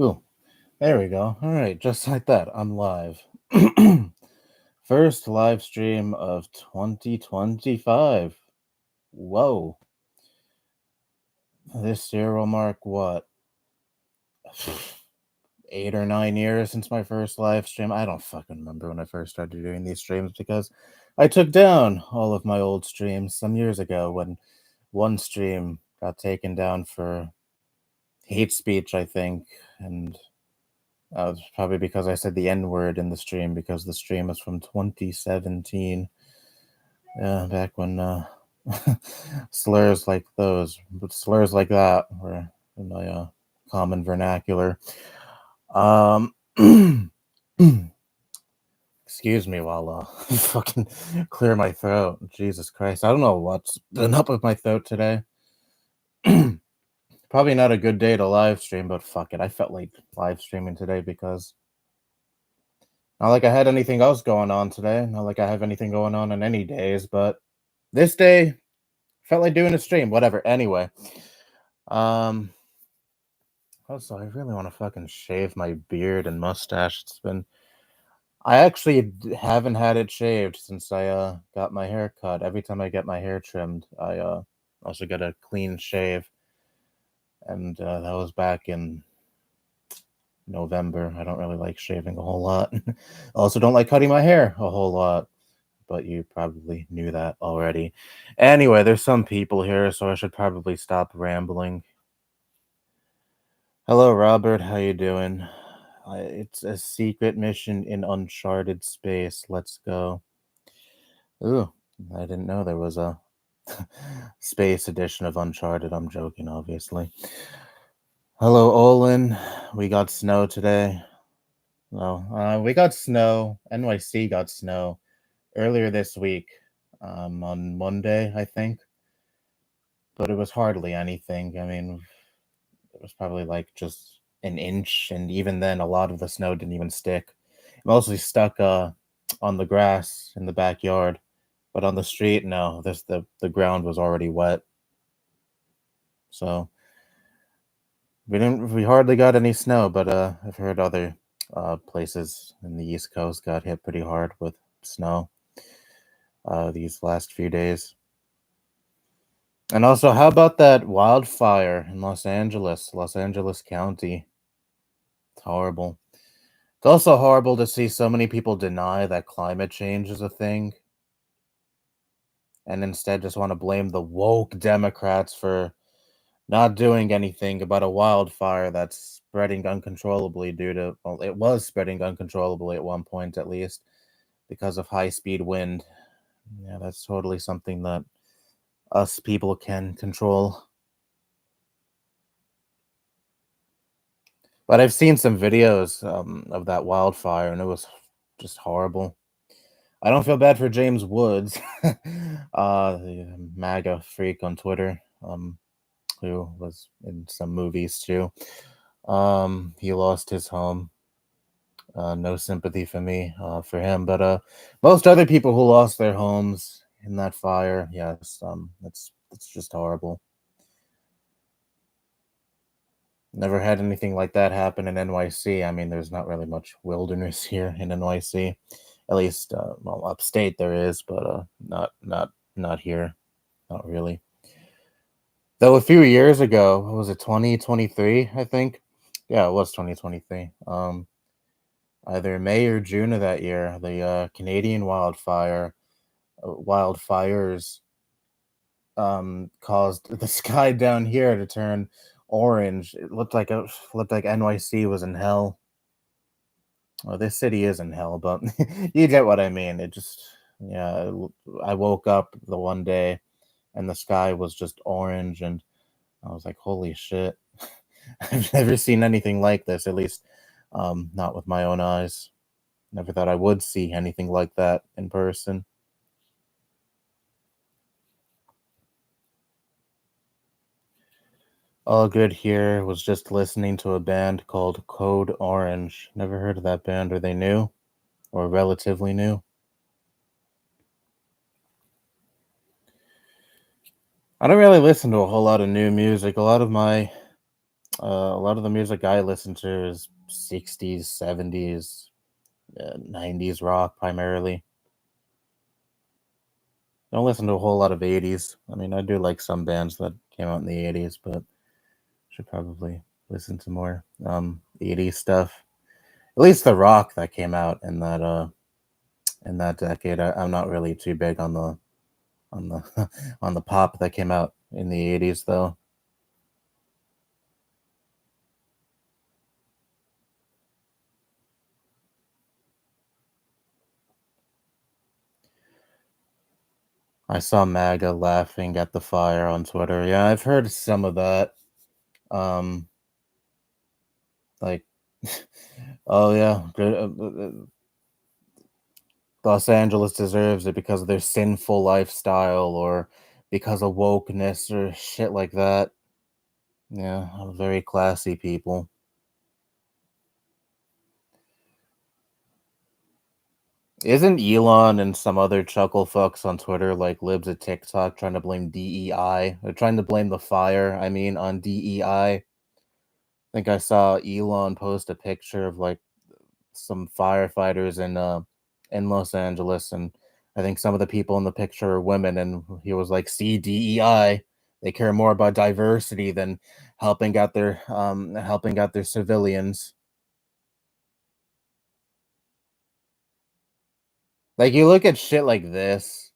Ooh, there we go. All right, just like that, I'm live. First live stream of 2025. Whoa. This year will mark what? 8 or 9 years since my first live stream. I don't fucking remember when I first started doing these streams because I took down all of my old streams some years ago when one stream got taken down for hate speech, I think, and probably because I said the N word in the stream because the stream is from 2017. Yeah, back when slurs like slurs like that were in my common vernacular. Um, excuse me while fucking clear my throat. Jesus Christ, I don't know what's been up with my throat today. Probably not a good day to live stream, but fuck it, I felt like live streaming today because not like I had anything else going on today. Not like I have anything going on any days, but this day felt like doing a stream. Whatever. Anyway, um, also I really want to fucking shave my beard and mustache. I actually haven't had it shaved since I got my hair cut. Every time I get my hair trimmed, I also get a clean shave, and that was back in November. I don't really like shaving a whole lot. Also, don't like cutting my hair a whole lot. But you probably knew that already. Anyway, there's some people here, so I should probably stop rambling. Hello, Robert. How you doing? It's a secret mission in uncharted space. Let's go. Ooh, I didn't know there was a space edition of Uncharted. I'm joking, obviously. Hello, Olin. We got snow today. No, we got snow. NYC got snow earlier this week, on Monday, I think. But it was hardly anything. I mean, it was probably like just an inch, and even then, a lot of the snow didn't even stick. It mostly stuck on the grass in the backyard, but on the street, no. The ground was already wet, so we hardly got any snow. But I've heard other places in the East Coast got hit pretty hard with snow these last few days. And also, how about that wildfire in Los Angeles County? It's horrible. It's also horrible to see so many people deny that climate change is a thing and instead just want to blame the woke Democrats for not doing anything about a wildfire that's spreading uncontrollably well, it was spreading uncontrollably at one point at least because of high speed wind. Yeah, that's totally something that us people can control. But I've seen some videos of that wildfire, and it was just horrible. I don't feel bad for James Woods, the MAGA freak on Twitter, who was in some movies too. He lost his home. No sympathy for me, for him, but most other people who lost their homes in that fire, yes, it's just horrible. Never had anything like that happen in NYC. I mean, there's not really much wilderness here in NYC. At least, well, upstate there is, but not here. Not really. Though a few years ago, what was it 2023? I think. Yeah, it was 2023. Either May or June of that year, the Canadian wildfires caused the sky down here to turn orange. It looked like NYC was in hell. Well, this city is in hell, but you get what I mean. Yeah, I woke up the one day and the sky was just orange, and I was like, holy shit. I've never seen anything like this, at least not with my own eyes. Never thought I would see anything like that in person. All good here. Was just listening to a band called Code Orange. Never heard of that band. Are they new or relatively new? I don't really listen to a whole lot of new music. A lot of my A lot of the music I listen to is 60s, 70s, 90s rock primarily. Don't listen to a whole lot of 80s. I mean, I do like some bands that came out in the 80s, but should probably listen to more 80s stuff. At least the rock that came out in that decade. I'm not really too big on the on the pop that came out in the 80s though. I saw MAGA laughing at the fire on Twitter. Yeah, I've heard some of that. Um, like, oh yeah, Los Angeles deserves it because of their sinful lifestyle or because of wokeness or shit like that. Yeah, very classy people. Isn't Elon and some other chuckle fucks on Twitter like libs at TikTok trying to blame DEI? They're trying to blame the fire, I mean, on DEI. Think I saw Elon post a picture of like some firefighters in Los Angeles, and I think some of the people in the picture are women, and he was like, "See DEI, they care more about diversity than helping out their civilians." Like you look at shit like this,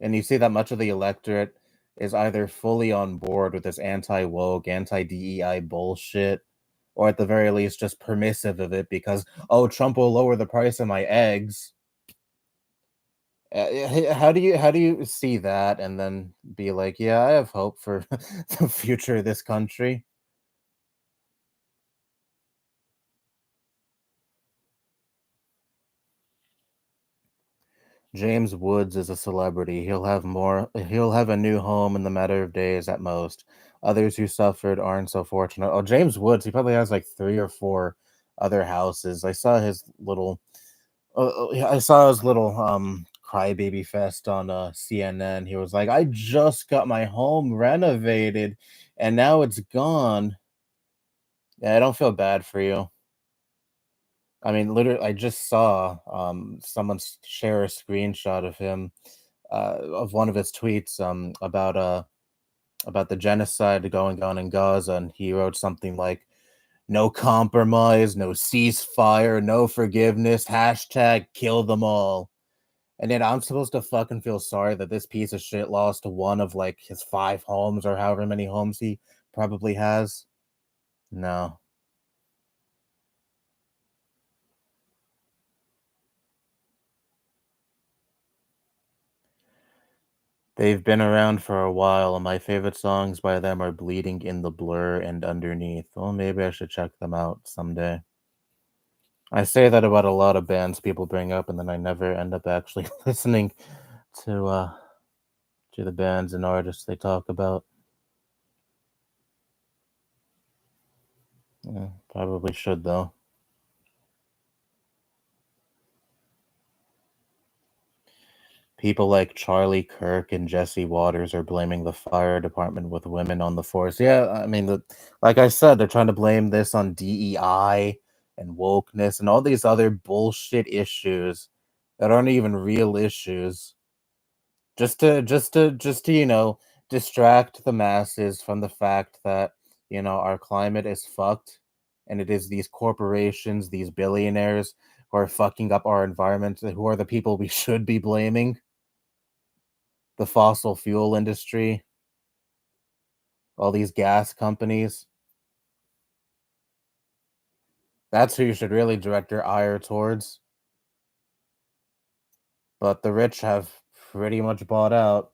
and you see that much of the electorate is either fully on board with this anti woke, anti DEI bullshit, or at the very least just permissive of it because oh Trump will lower the price of my eggs. How do you see that and then be like, yeah, I have hope for the future of this country? James Woods is a celebrity. He'll have a new home in the matter of days at most. Others who suffered aren't so fortunate. Oh, James Woods, he probably has like 3 or 4 other houses. I saw his little crybaby fest on CNN. He was like, "I just got my home renovated and now it's gone." Yeah, I don't feel bad for you. I mean, literally, I just saw someone share a screenshot of him of one of his tweets about the genocide going on in Gaza, and he wrote something like, "No compromise, no ceasefire, no forgiveness. Hashtag kill them all." And then I'm supposed to fucking feel sorry that this piece of shit lost one of like his 5 homes or however many homes he probably has. No. They've been around for a while, and my favorite songs by them are Bleeding in the Blur and Underneath. Well, maybe I should check them out someday. I say that about a lot of bands people bring up, and then I never end up actually listening to uh to the bands and artists they talk about. Yeah, probably should though. People like Charlie Kirk and Jesse Waters are blaming the fire department with women on the force. Yeah, I mean, like I said, they're trying to blame this on DEI and wokeness and all these other bullshit issues that aren't even real issues. Just to distract the masses from the fact that our climate is fucked, and it is these corporations, these billionaires who are fucking up our environment, who are the people we should be blaming, the fossil fuel industry, all these gas companies. That's who you should really direct your ire towards. But the rich have pretty much bought out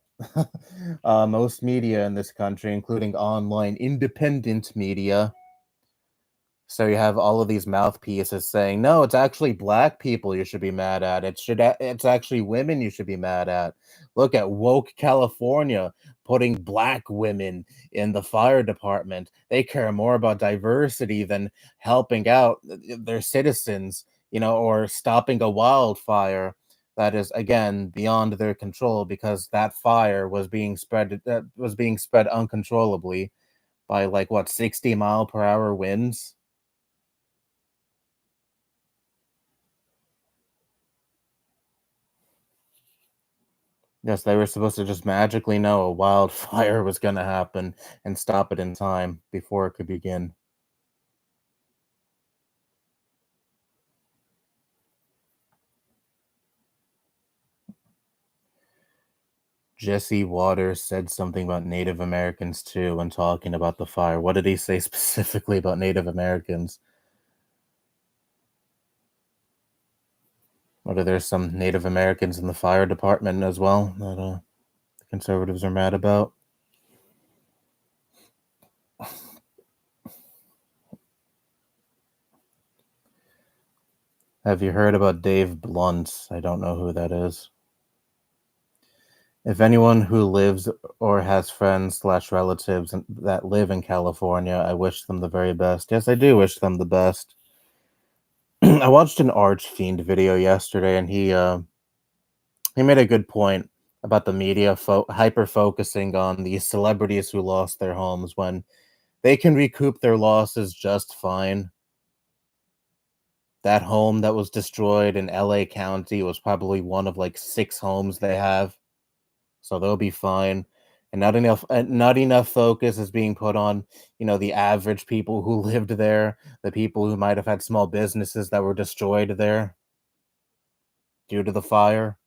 most media in this country, including online independent media. So you have all of these mouthpieces saying, "No, it's actually black people you should be mad at. It's actually women you should be mad at. Look at woke California putting black women in the fire department. They care more about diversity than helping out their citizens, or stopping a wildfire that is again beyond their control because that fire was being spread uncontrollably by like what 60-mile-per-hour winds. Yes, they were supposed to just magically know a wildfire was going to happen and stop it in time before it could begin. Jesse Waters said something about Native Americans too when talking about the fire. What did he say specifically about Native Americans? Whether there's some Native Americans in the fire department as well that the conservatives are mad about. Have you heard about Dave Blunt? I don't know who that is. If anyone who lives or has friends slash relatives that live in California, I wish them the very best. Yes, I do wish them the best. I watched an Arch Fiend video yesterday, and he made a good point about the media hyper focusing on the celebrities who lost their homes when they can recoup their losses just fine. That home that was destroyed in LA County was probably one of like 6 homes they have, so they'll be fine. And not enough focus is being put on, the average people who lived there, the people who might have had small businesses that were destroyed there due to the fire.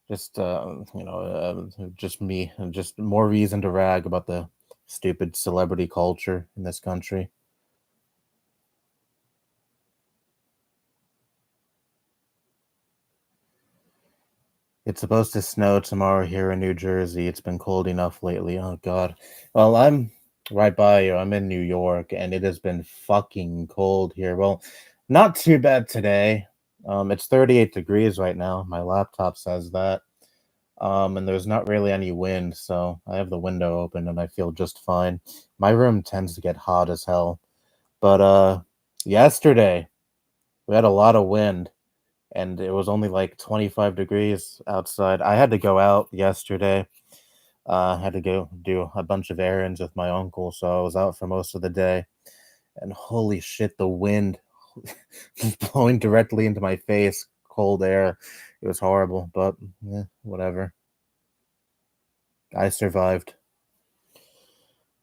Just just me, and just more reason to rag about the stupid celebrity culture in this country. It's supposed to snow tomorrow here in New Jersey. It's been cold enough lately. Oh God. Well, I'm right by you. I'm in New York, and it has been fucking cold here. Well, not too bad today. It's 38 degrees right now. My laptop says that. And there's not really any wind, so I have the window open and I feel just fine. My room tends to get hot as hell. But yesterday we had a lot of wind and it was only like 25 degrees outside. I had to go out yesterday. I had to go do a bunch of errands with my uncle, so I was out for most of the day. And holy shit, the wind blowing directly into my face, cold air. It was horrible, but whatever. I survived.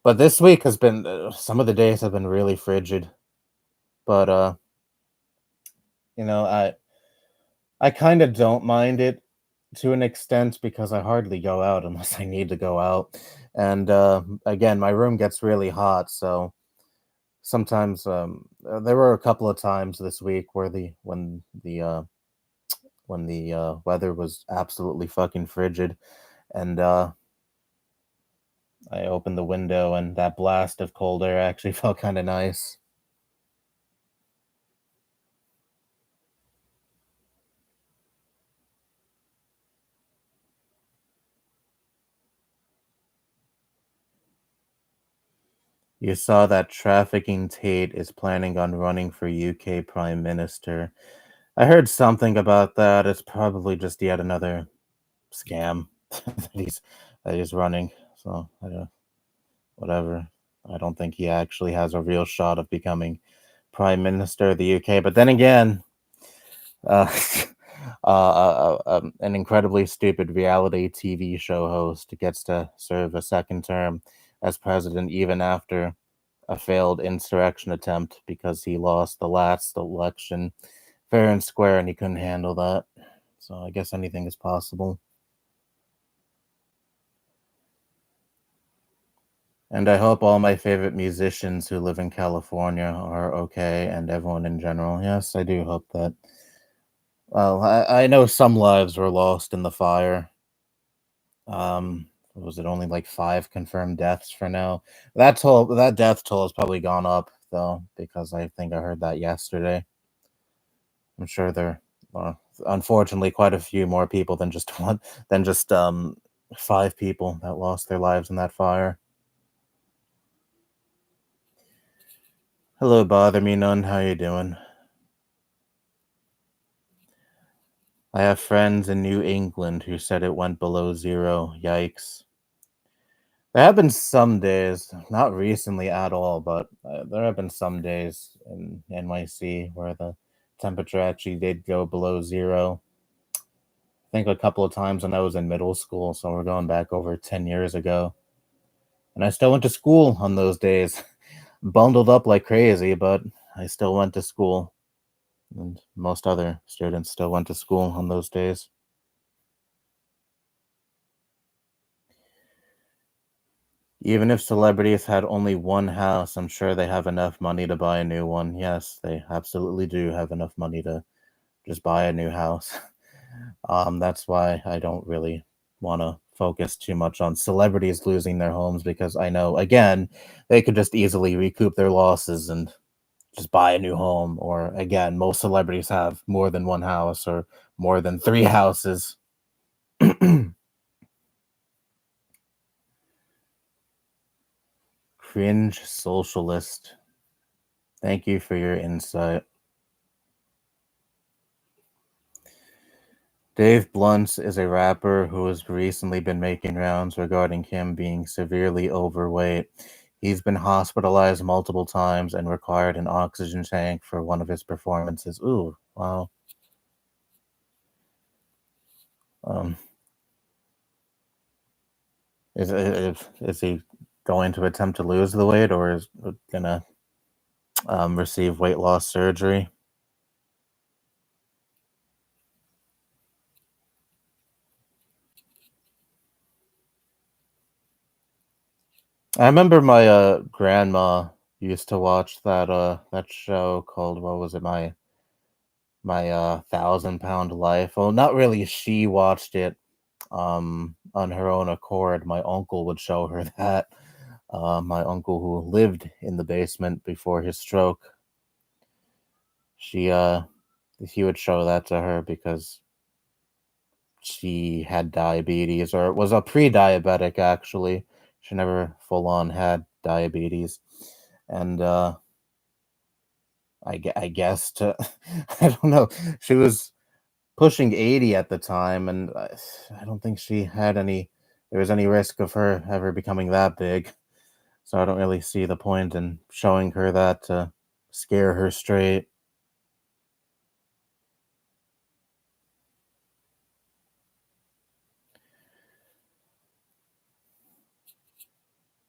But this week has been some of the days have been really frigid. But you know, I kind of don't mind it to an extent because I hardly go out unless I need to go out. And again, my room gets really hot, so sometimes there were a couple of times this week where the weather was absolutely fucking frigid, and I opened the window and that blast of cold air actually felt kind of nice. You saw that trafficking Tate is planning on running for UK Prime Minister. I heard something about that. It's probably just yet another scam that he's running. So I don't, whatever. I don't think he actually has a real shot of becoming Prime Minister of the UK. But then again, uh, an incredibly stupid reality TV show host gets to serve a second term as president even after a failed insurrection attempt because he lost the last election fair and square and he couldn't handle that. So I guess anything is possible. And I hope all my favorite musicians who live in California are okay and everyone in general. Yes, I do hope that. Well, I know some lives were lost in the fire. Was it only like 5 confirmed deaths for now? That death toll has probably gone up though, because I think I heard that yesterday. I'm sure there are unfortunately quite a few more people than just one than just 5 people that lost their lives in that fire. Hello, bother me none. How you doing? I have friends in New England who said it went below zero. Yikes. There have been some days, not recently at all, but there have been some days in NYC where the temperature actually did go below zero. I think a couple of times when I was in middle school, so we're going back over 10 years ago. And I still went to school on those days, bundled up like crazy, but I still went to school. And most other students still went to school on those days. Even if celebrities had only one house, I'm sure they have enough money to buy a new one. Yes, they absolutely do have enough money to just buy a new house. That's why I don't really want to focus too much on celebrities losing their homes because I know, again, they could just easily recoup their losses and just buy a new home. Or, again, most celebrities have more than one house or more than three houses. Cringe socialist. Thank you for your insight. Dave Blunt is a rapper who has recently been making rounds regarding him being severely overweight. He's been hospitalized multiple times and required an oxygen tank for one of his performances. Ooh, wow. Um, is he going to attempt to lose the weight or is gonna receive weight loss surgery? I remember my grandma used to watch that show called what was it my 1,000 Pound Life. Well, not really. She watched it on her own accord. My uncle would show her that. My uncle who lived in the basement before his stroke, she he would show that to her because she had diabetes or was a pre-diabetic actually. She never full on had diabetes. And I guess to I don't know. She was pushing 80 at the time, and I don't think she had any there was any risk of her ever becoming that big. So I don't really see the point in showing her that to scare her straight.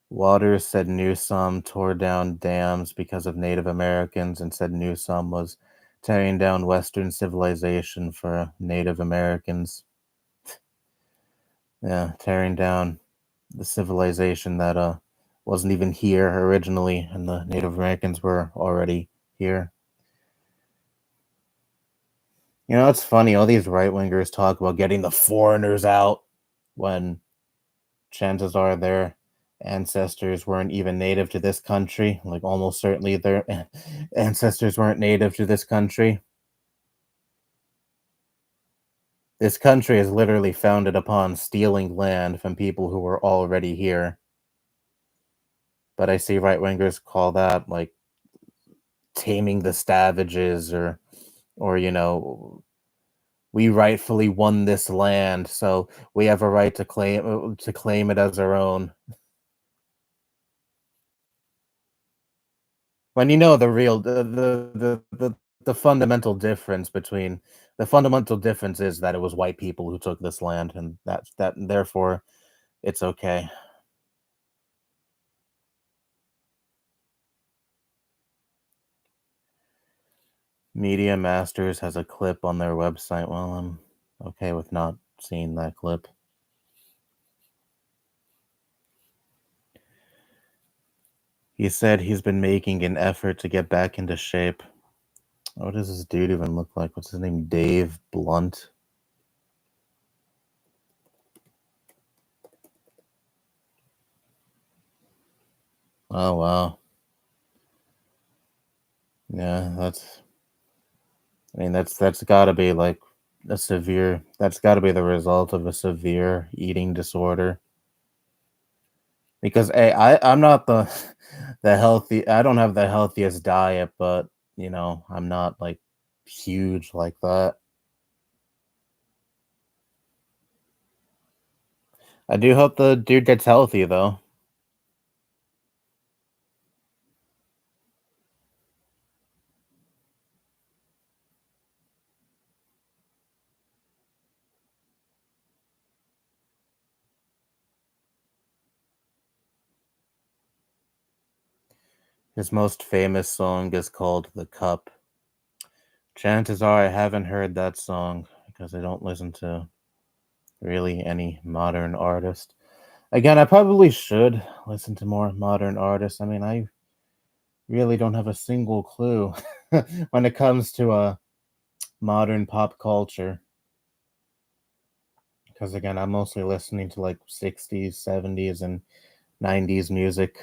Waters said Newsom tore down dams because of Native Americans and said Newsom was tearing down Western civilization for Native Americans. Yeah, tearing down the civilization that wasn't even here originally, and the Native Americans were already here. You know, it's funny. All these right wingers talk about getting the foreigners out when chances are their ancestors weren't even native to this country. Like, almost certainly their ancestors weren't native to this country. This country is literally founded upon stealing land from people who were already here. But I see right wingers call that like taming the savages or we rightfully won this land, so we have a right to claim it as our own. When you know the real the fundamental difference between the fundamental difference is that it was white people who took this land, and and therefore it's okay. Media Masters has a clip on their website. Well, I'm okay with not seeing that clip. He said he's been making an effort to get back into shape. What does this dude even look like? What's his name? Dave Blunt. Oh wow. Yeah, that's got to be like a severe that's got to be the result of a severe eating disorder. Because hey, I'm not the the healthy I don't have the healthiest diet, but I'm not like huge like that. I do hope the dude gets healthy though. His most famous song is called The Cup. Chances are I haven't heard that song because I don't listen to really any modern artist. Again, I probably should listen to more modern artists. I mean, I really don't have a single clue when it comes to modern pop culture. Because again, I'm mostly listening to like 60s, 70s, and 90s music.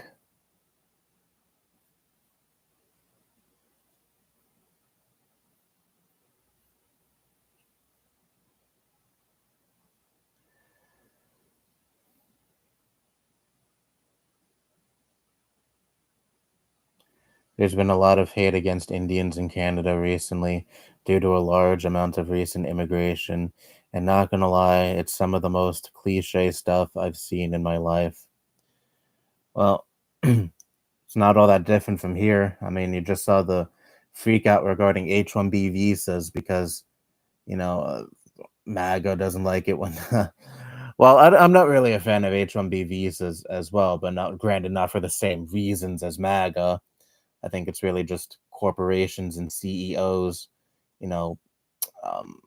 There's been a lot of hate against Indians in Canada recently due to a large amount of recent immigration. And not gonna lie, it's some of the most cliche stuff I've seen in my life. Well, it's not all that different from here. I mean, you just saw the freak out regarding H-1B visas because, you know, MAGA doesn't like it when. Well, I'm not really a fan of H-1B visas as well, but not granted, not for the same reasons as MAGA. I think it's really just corporations and CEOs, you know, um,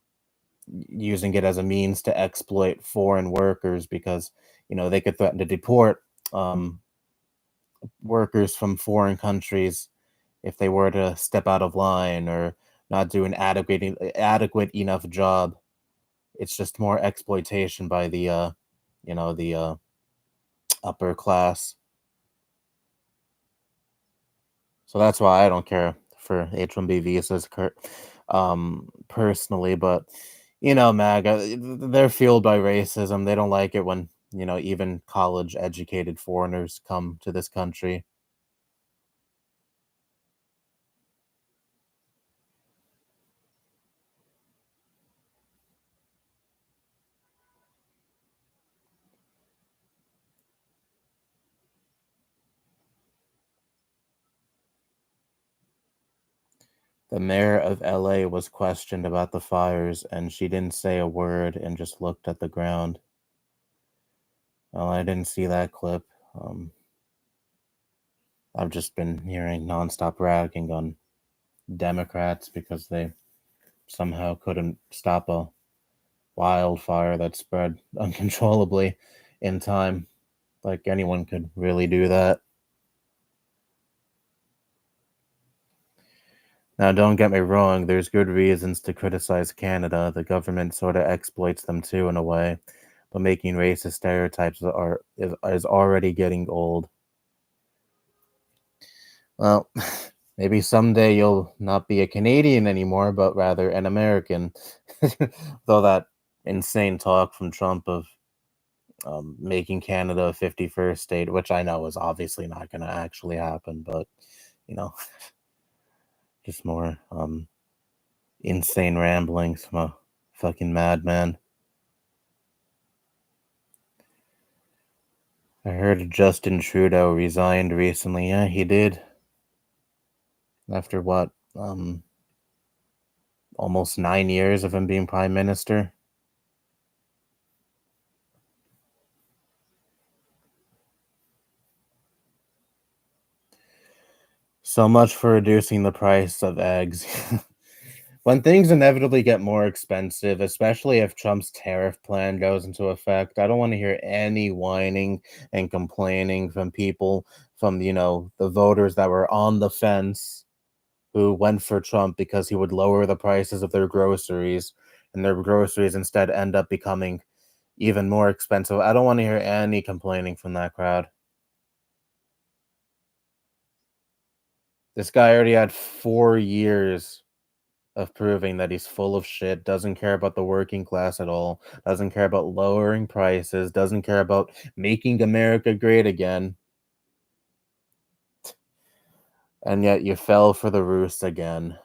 using it as a means to exploit foreign workers because, they could threaten to deport um, workers from foreign countries if they were to step out of line or not do an adequate enough job. It's just more exploitation by the upper class. So that's why I don't care for H-1B visas, personally. But MAGA, they're fueled by racism. They don't like it when even college-educated foreigners come to this country. The mayor of LA was questioned about the fires, and she didn't say a word and just looked at the ground. Well, I didn't see that clip. Um, I've just been hearing nonstop ragging on Democrats because they somehow couldn't stop a wildfire that spread uncontrollably in time. Like anyone could really do that. Now, don't get me wrong, there's good reasons to criticize Canada. The government sort of exploits them too, in a way. But making racist stereotypes is already getting old. Well, maybe someday you'll not be a Canadian anymore, but rather an American. Though that insane talk from Trump of making Canada a 51st state, which I know is obviously not going to actually happen, but you know, just more insane ramblings from a fucking madman. I heard Justin Trudeau resigned recently. Yeah, he did. After what? Almost 9 years of him being prime minister. So much for reducing the price of eggs. When things inevitably get more expensive, especially if Trump's tariff plan goes into effect, I don't want to hear any whining and complaining from people, from, the voters that were on the fence who went for Trump because he would lower the prices of their groceries, and their groceries instead end up becoming even more expensive. I don't want to hear any complaining from that crowd. This guy already had 4 years of proving that he's full of shit, doesn't care about the working class at all, doesn't care about lowering prices, doesn't care about making America great again. And yet you fell for the ruse again.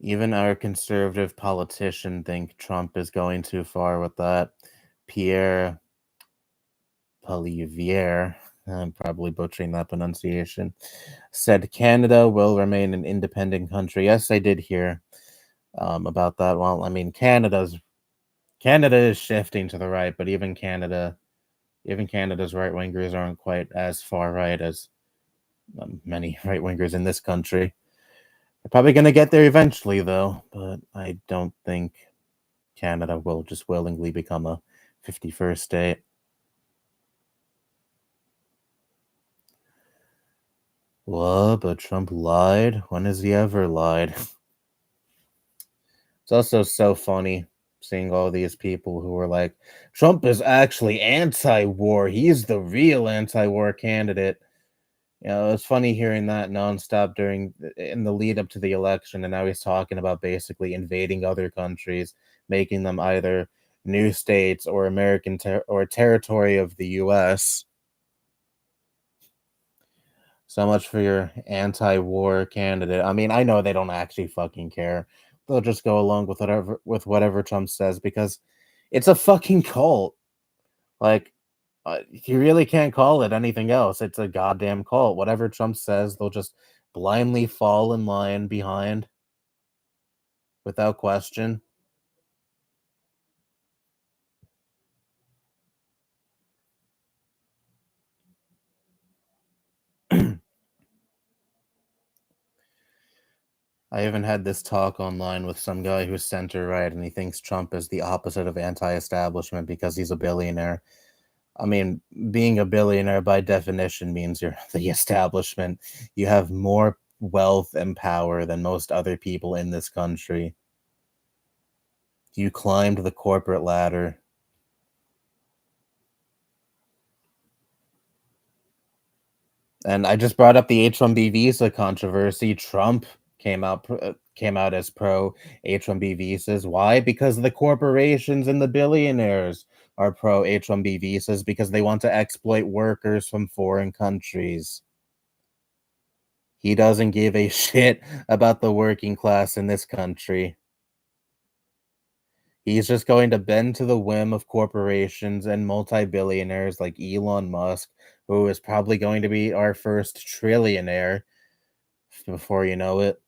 Even our conservative politician think Trump is going too far with that. Pierre Poilievre. I'm probably butchering that pronunciation, said Canada will remain an independent country. Yes, I did hear about that. Well, I mean, Canada is shifting to the right, but even Canada's right wingers aren't quite as far right as many right wingers in this country. They're probably going to get there eventually, though, but I don't think Canada will just willingly become a 51st state. What? But Trump lied? When has he ever lied? It's also so funny seeing all these people who are like, Trump is actually anti war. He's the real anti war candidate. You know, it's funny hearing that nonstop in the lead up to the election, and now he's talking about basically invading other countries, making them either new states or or territory of the U.S. So much for your anti-war candidate. I mean, I know they don't actually fucking care. They'll just go along with whatever Trump says because it's a fucking cult. Like, you really can't call it anything else. It's a goddamn cult. Whatever Trump says, they'll just blindly fall in line behind without question. I even had this talk online with some guy who's center right, and he thinks Trump is the opposite of anti-establishment because he's a billionaire. I mean, being a billionaire by definition means you're the establishment. You have more wealth and power than most other people in this country. You climbed the corporate ladder. And I just brought up the H-1B visa controversy. Trump came out as pro H-1B visas. Why? Because the corporations and the billionaires are pro H-1B visas because they want to exploit workers from foreign countries. He doesn't give a shit about the working class in this country. He's just going to bend to the whim of corporations and multi-billionaires like Elon Musk, who is probably going to be our first trillionaire before you know it.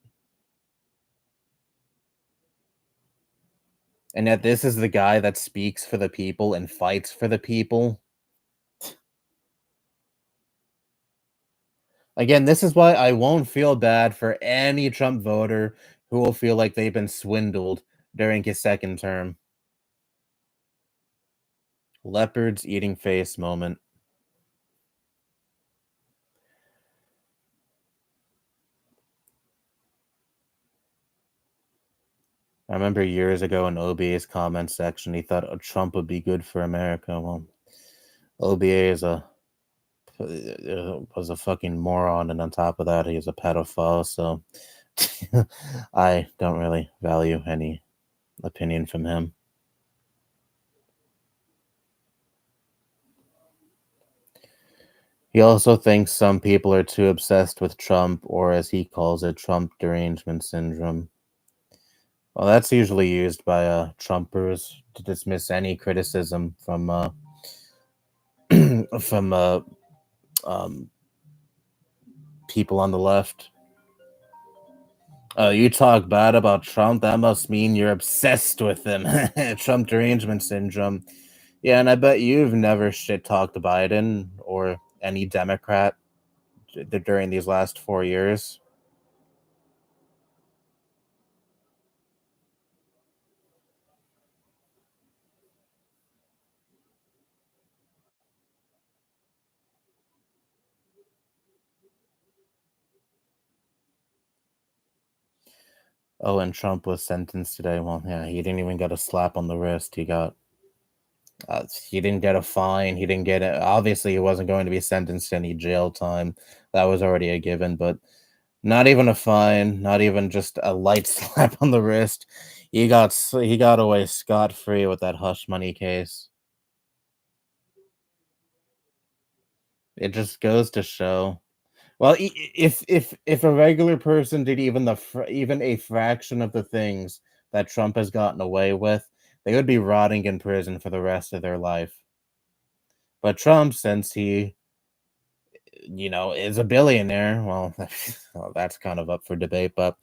And yet this is the guy that speaks for the people and fights for the people. Again, this is why I won't feel bad for any Trump voter who will feel like they've been swindled during his second term. Leopards eating face moment. I remember years ago in OBA's comment section, he thought Trump would be good for America. Well, OBA was a fucking moron, and on top of that, he's a pedophile. So I don't really value any opinion from him. He also thinks some people are too obsessed with Trump, or as he calls it, Trump derangement syndrome. Well, that's usually used by Trumpers to dismiss any criticism from from um, people on the left. You talk bad about Trump, that must mean you're obsessed with him. Trump derangement syndrome. Yeah, and I bet you've never shit talked Biden or any Democrat during these last 4 years. Oh, and Trump was sentenced today. Well, yeah, he didn't even get a slap on the wrist. He didn't get a fine. He didn't get it. Obviously, he wasn't going to be sentenced to any jail time. That was already a given, but not even a fine, not even just a light slap on the wrist. He got away scot free with that hush money case. It just goes to show. Well, if a regular person did even a fraction of the things that Trump has gotten away with, they would be rotting in prison for the rest of their life. But Trump, since he is a billionaire. Well, well, that's kind of up for debate, but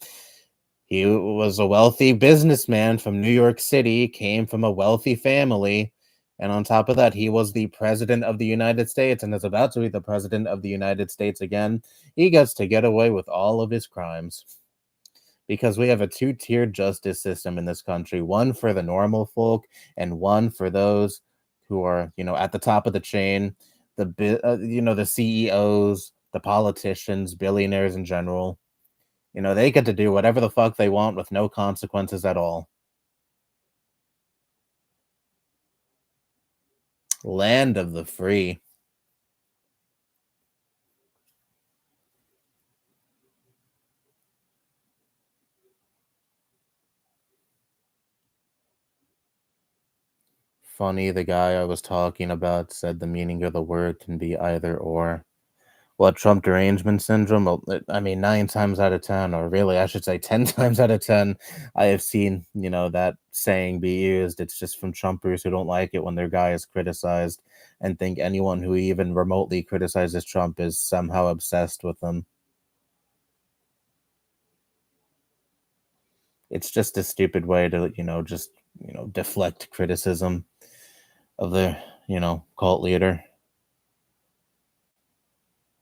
he was a wealthy businessman from New York City, came from a wealthy family, and on top of that, he was the president of the United States and is about to be the president of the United States again. He gets to get away with all of his crimes because we have a two-tiered justice system in this country, one for the normal folk and one for those who are, at the top of the chain, the CEOs, the politicians, billionaires in general. They get to do whatever the fuck they want with no consequences at all. Land of the free. Funny, the guy I was talking about said the meaning of the word can be either or. What, Trump derangement syndrome? Well, I mean, 9 times out of 10, or really, I should say 10 times out of 10, I have seen, that saying be used. It's just from Trumpers who don't like it when their guy is criticized and think anyone who even remotely criticizes Trump is somehow obsessed with them. It's just a stupid way to, just, deflect criticism of their, cult leader.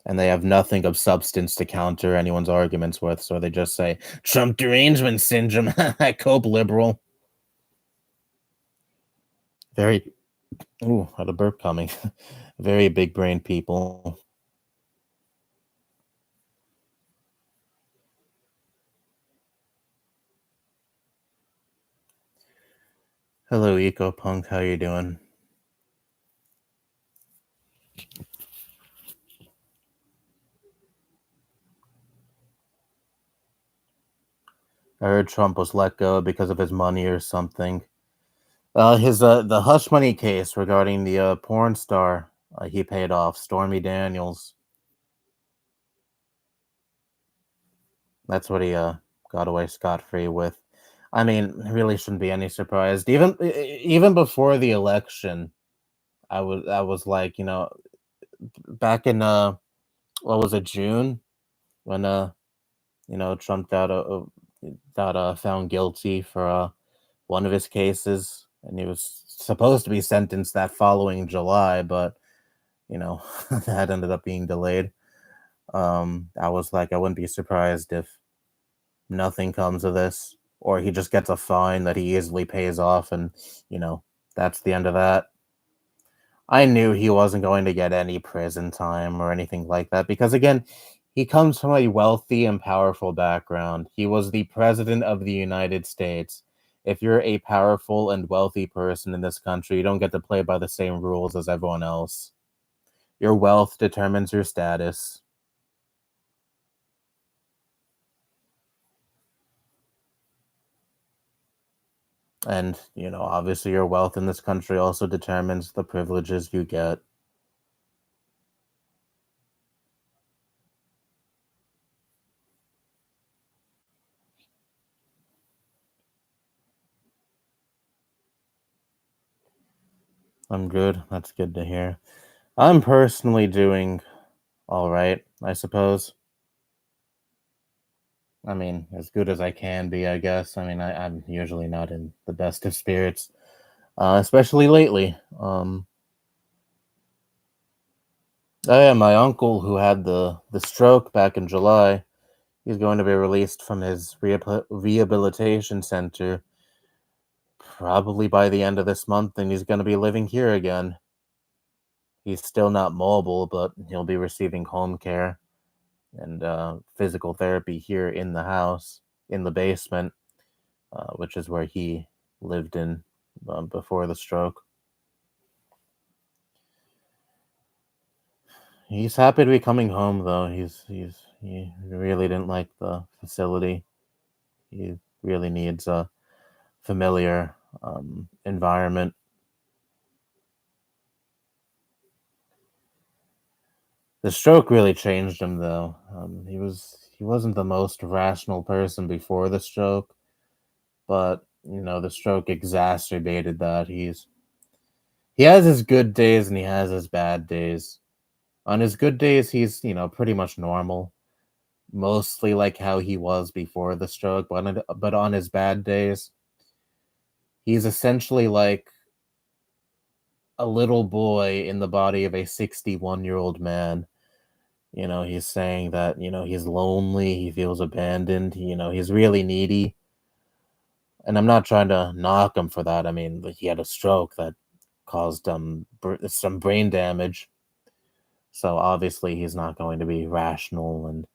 And they have nothing of substance to counter anyone's arguments with, so they just say Trump derangement syndrome. Cope liberal. Very, ooh, had a burp coming. Very big brain people. Hello, Eco Punk. How you doing? I heard Trump was let go because of his money or something. His the hush money case regarding the porn star he paid off, Stormy Daniels. That's what he got away scot free with. I mean, it really shouldn't be any surprise. Even before the election, I was like, back in what was it, June, when Trump got found guilty for one of his cases, and he was supposed to be sentenced that following July, but that ended up being delayed. I was like, I wouldn't be surprised if nothing comes of this, or he just gets a fine that he easily pays off, and you know that's the end of that. I knew he wasn't going to get any prison time or anything like that because, again, he comes from a wealthy and powerful background. He was the president of the United States. If you're a powerful and wealthy person in this country, you don't get to play by the same rules as everyone else. Your wealth determines your status. And, obviously, your wealth in this country also determines the privileges you get. I'm good. That's good to hear. I'm personally doing all right, I suppose. I mean, as good as I can be, I guess. I mean, I'm usually not in the best of spirits, especially lately. Oh yeah, my uncle who had the stroke back in July, he's going to be released from his rehabilitation center probably by the end of this month, and he's going to be living here again. He's still not mobile, but he'll be receiving home care and physical therapy here in the house, in the basement, which is where he lived in before the stroke. He's happy to be coming home, though. He really didn't like the facility. He really needs a familiar environment. The stroke really changed him, though. He wasn't the most rational person before the stroke, but the stroke exacerbated that. He has his good days and he has his bad days. On his good days, he's, pretty much normal, mostly like how he was before the stroke, but on his bad days, he's essentially like a little boy in the body of a 61-year-old man. He's saying that, he's lonely, he feels abandoned, he's really needy. And I'm not trying to knock him for that. I mean, he had a stroke that caused some brain damage. So obviously he's not going to be rational and,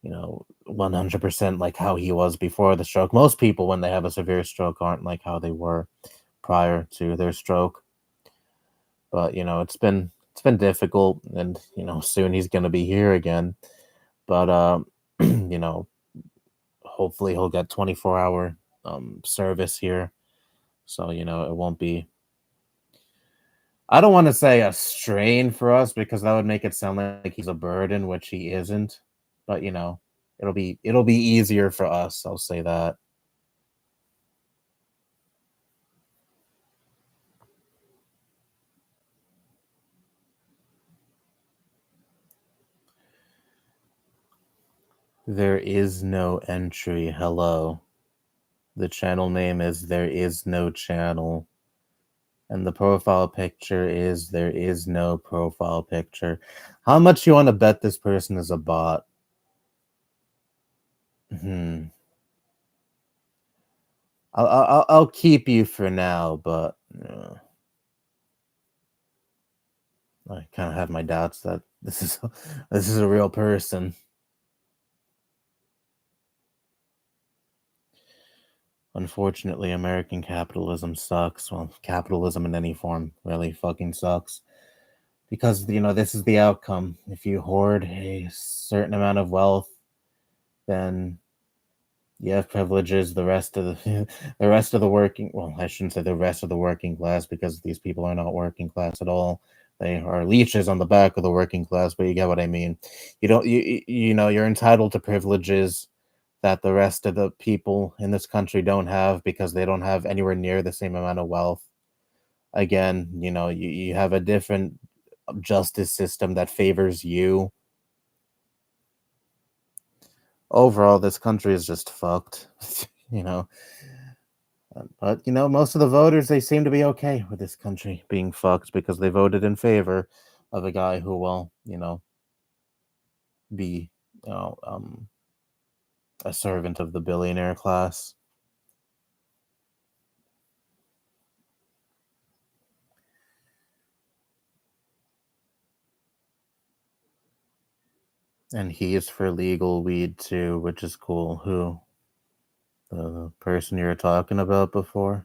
100% like how he was before the stroke. Most people, when they have a severe stroke, aren't like how they were prior to their stroke. But it's been difficult, and soon he's going to be here again. But you know, hopefully he'll get 24-hour service here, so it won't be. I don't want to say a strain for us because that would make it sound like he's a burden, which he isn't. But it'll be easier for us. I'll say that. There is no entry. Hello. The channel name is There Is No Channel. And the profile picture is There Is No Profile Picture. How much you want to bet this person is a bot? Hmm. I'll keep you for now, but I kind of have my doubts that this is this is a real person. Unfortunately, American capitalism sucks. Well, capitalism in any form really fucking sucks. Because this is the outcome. If you hoard a certain amount of wealth, then you have privileges. The rest of the the rest of the working, well, I shouldn't say the rest of the working class, because these people are not working class at all. They are leeches on the back of the working class, but you get what I mean. You don't you're entitled to privileges that the rest of the people in this country don't have, because they don't have anywhere near the same amount of wealth. Again, you have a different justice system that favors you. Overall, this country is just fucked. you know but most of the voters, they seem to be okay with this country being fucked, because they voted in favor of a guy who will be you know um a servant of the billionaire class. And he is for legal weed too, which is cool. Who? The person you were talking about before?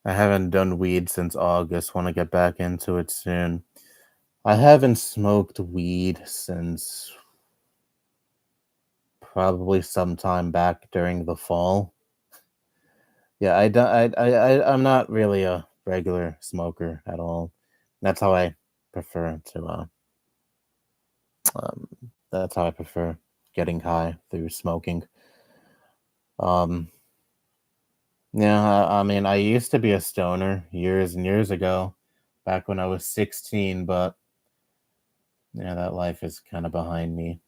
I haven't done weed since August. Want to get back into it soon. I haven't smoked weed since probably sometime back during the fall. Yeah, I don't. I'm not really a regular smoker at all. That's how I prefer to. Um, that's how I prefer getting high, through smoking. Um, yeah, I mean, I used to be a stoner years and years ago, back when I was 16, but yeah, that life is kind of behind me.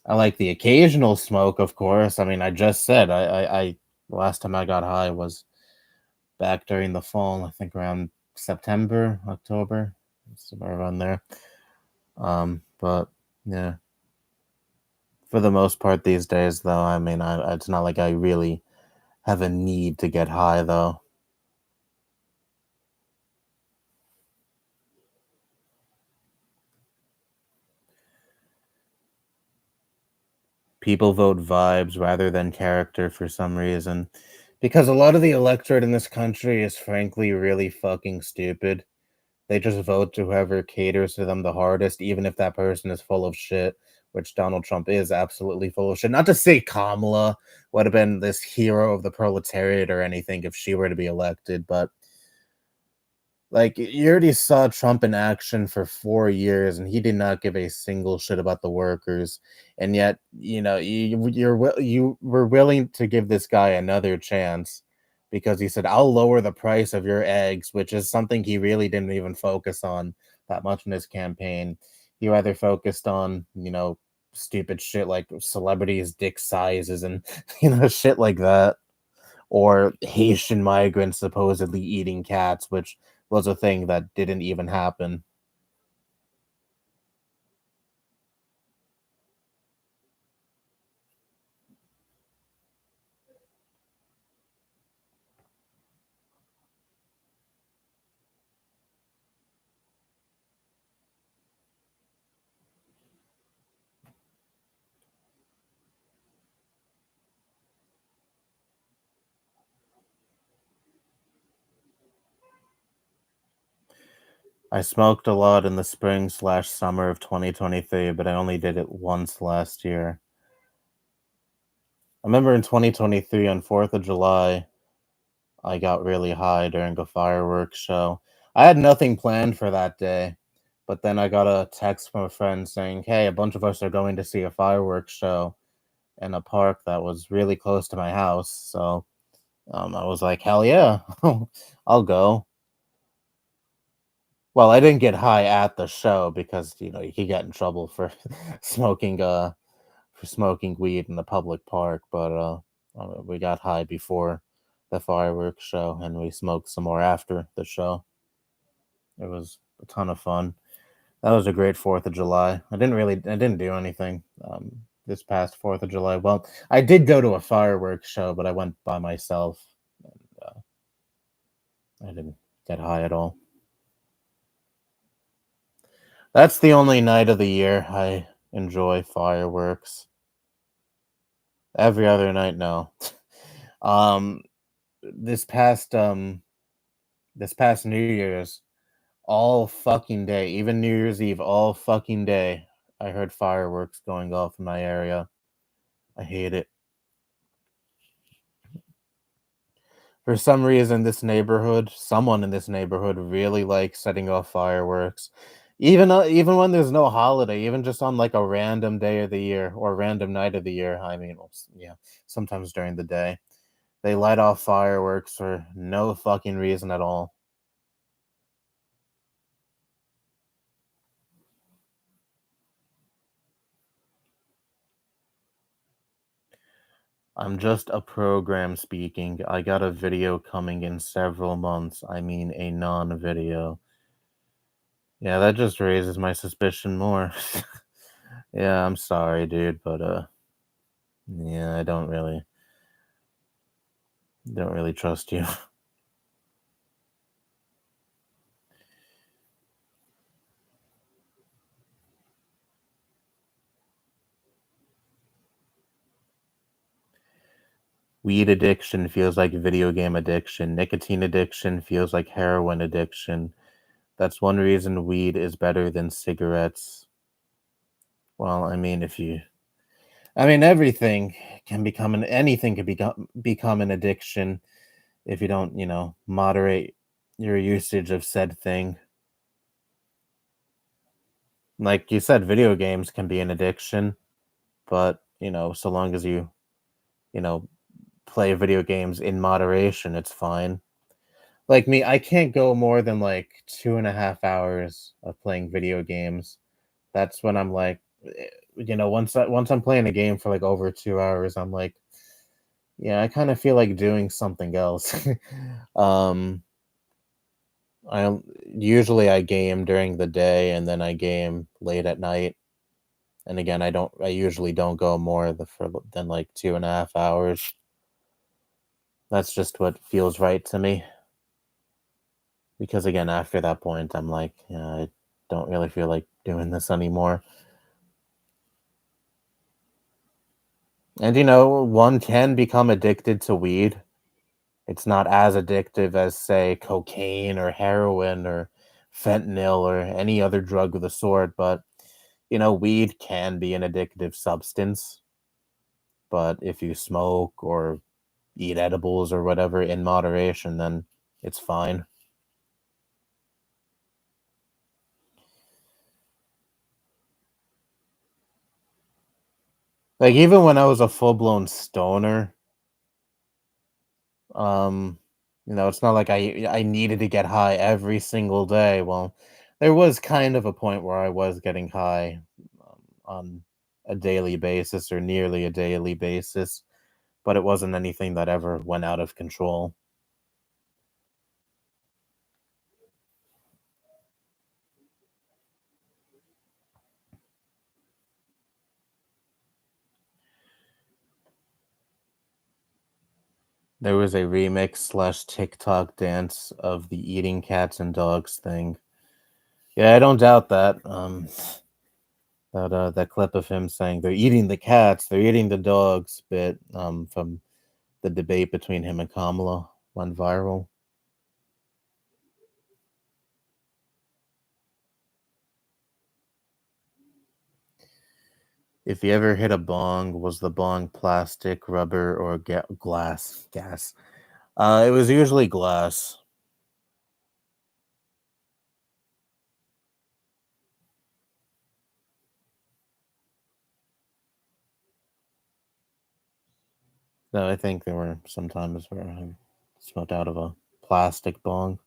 I like the occasional smoke, of course. I mean, I just said last time I got high was back during the fall. I think around September, October, somewhere around there. But yeah, for the most part these days, though, I mean, it's not like I really have a need to get high, though. People vote vibes rather than character for some reason, because a lot of the electorate in this country is frankly really fucking stupid. They just vote to whoever caters to them the hardest, even if that person is full of shit, which Donald Trump is absolutely full of shit. Not to say Kamala would have been this hero of the proletariat or anything if she were to be elected, but like, you already saw Trump in action for 4 years, and he did not give a single shit about the workers. And yet, you were willing to give this guy another chance, because he said, "I'll lower the price of your eggs," which is something he really didn't even focus on that much in his campaign. He rather focused on, stupid shit like celebrities' dick sizes and shit like that, or Haitian migrants supposedly eating cats, which was a thing that didn't even happen. I smoked a lot in the spring/summer of 2023, but I only did it once last year. I remember in 2023 on 4th of July, I got really high during a fireworks show. I had nothing planned for that day, but then I got a text from a friend saying, "Hey, a bunch of us are going to see a fireworks show in a park that was really close to my house." So I was like, "Hell yeah, I'll go." Well, I didn't get high at the show because you could get in trouble for smoking smoking weed in the public park, but we got high before the fireworks show and we smoked some more after the show. It was a ton of fun. That was a great 4th of July. I didn't do anything this past 4th of July. Well, I did go to a fireworks show, but I went by myself. I didn't get high at all. That's the only night of the year I enjoy fireworks. Every other night, no. um, this past this past New Year's, all fucking day, even New Year's Eve, all fucking day, I heard fireworks going off in my area. I hate it. For some reason, someone in this neighborhood really likes setting off fireworks. Even when there's no holiday, even just on like a random day of the year or random night of the year. I mean, well, yeah, sometimes during the day, they light off fireworks for no fucking reason at all. I'm just a program speaking. I got a video coming in several months. I mean, a non-video. Yeah, that just raises my suspicion more. Yeah, I'm sorry, dude, but yeah, I don't really trust you. Weed addiction feels like video game addiction. Nicotine addiction feels like heroin addiction. That's one reason weed is better than cigarettes. Well, I mean, everything anything can become an addiction if you don't, moderate your usage of said thing. Like you said, video games can be an addiction, but, so long as you know, play video games in moderation, it's fine. Like me, I can't go more than like 2.5 hours of playing video games. That's when I'm like, once I'm playing a game for like over 2 hours, I'm like, yeah, I kind of feel like doing something else. um, usually I game during the day and then I game late at night. And again, I usually don't go than like 2.5 hours. That's just what feels right to me. Because again, after that point, I'm like, yeah, I don't really feel like doing this anymore. And one can become addicted to weed. It's not as addictive as, say, cocaine or heroin or fentanyl or any other drug of the sort, but weed can be an addictive substance. But if you smoke or eat edibles or whatever in moderation, then it's fine. Like even when I was a full blown stoner, It's not like I needed to get high every single day. Well, there was kind of a point where I was getting high on a daily basis or nearly a daily basis, but it wasn't anything that ever went out of control. There was a remix slash TikTok dance of the eating cats and dogs thing. Yeah, I don't doubt that. That clip of him saying they're eating the cats, they're eating the dogs bit from the debate between him and Kamala went viral. If you ever hit a bong, was the bong plastic, rubber, or glass? Gas. It was usually glass. No, I think there were some times where I smoked out of a plastic bong.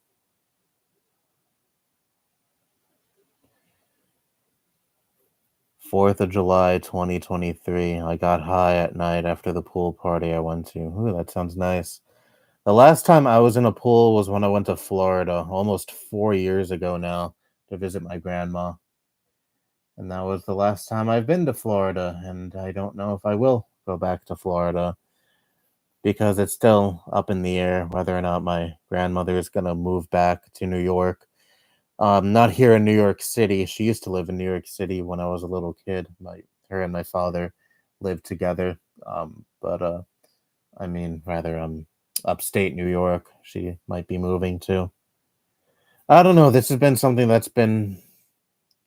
4th of July, 2023. I got high at night after the pool party I went to. Ooh, that sounds nice. The last time I was in a pool was when I went to Florida, almost 4 years ago now, to visit my grandma. And that was the last time I've been to Florida, and I don't know if I will go back to Florida because it's still up in the air whether or not my grandmother is going to move back to New York. Not here in New York City. She used to live in New York City when I was a little kid. Her and my father lived together. But I mean, rather, upstate New York. She might be moving to. I don't know. This has been something that's been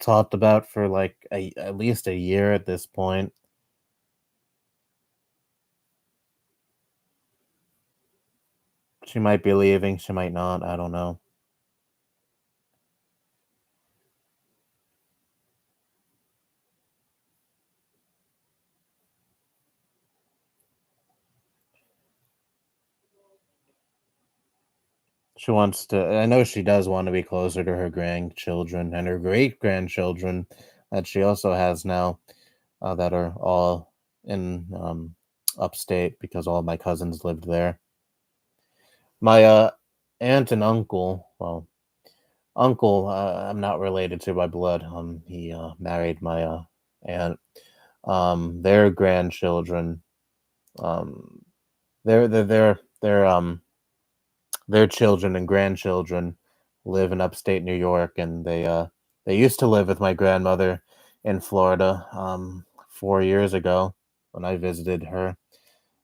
talked about for like at least a year at this point. She might be leaving. She might not. I don't know. She wants to. I know she does want to be closer to her grandchildren and her great grandchildren that she also has now, that are all in upstate because all my cousins lived there. My aunt and uncle, well, uncle, I'm not related to by blood. He married my aunt. Their grandchildren, um, their children and grandchildren live in upstate New York, and they used to live with my grandmother in Florida 4 years ago when I visited her.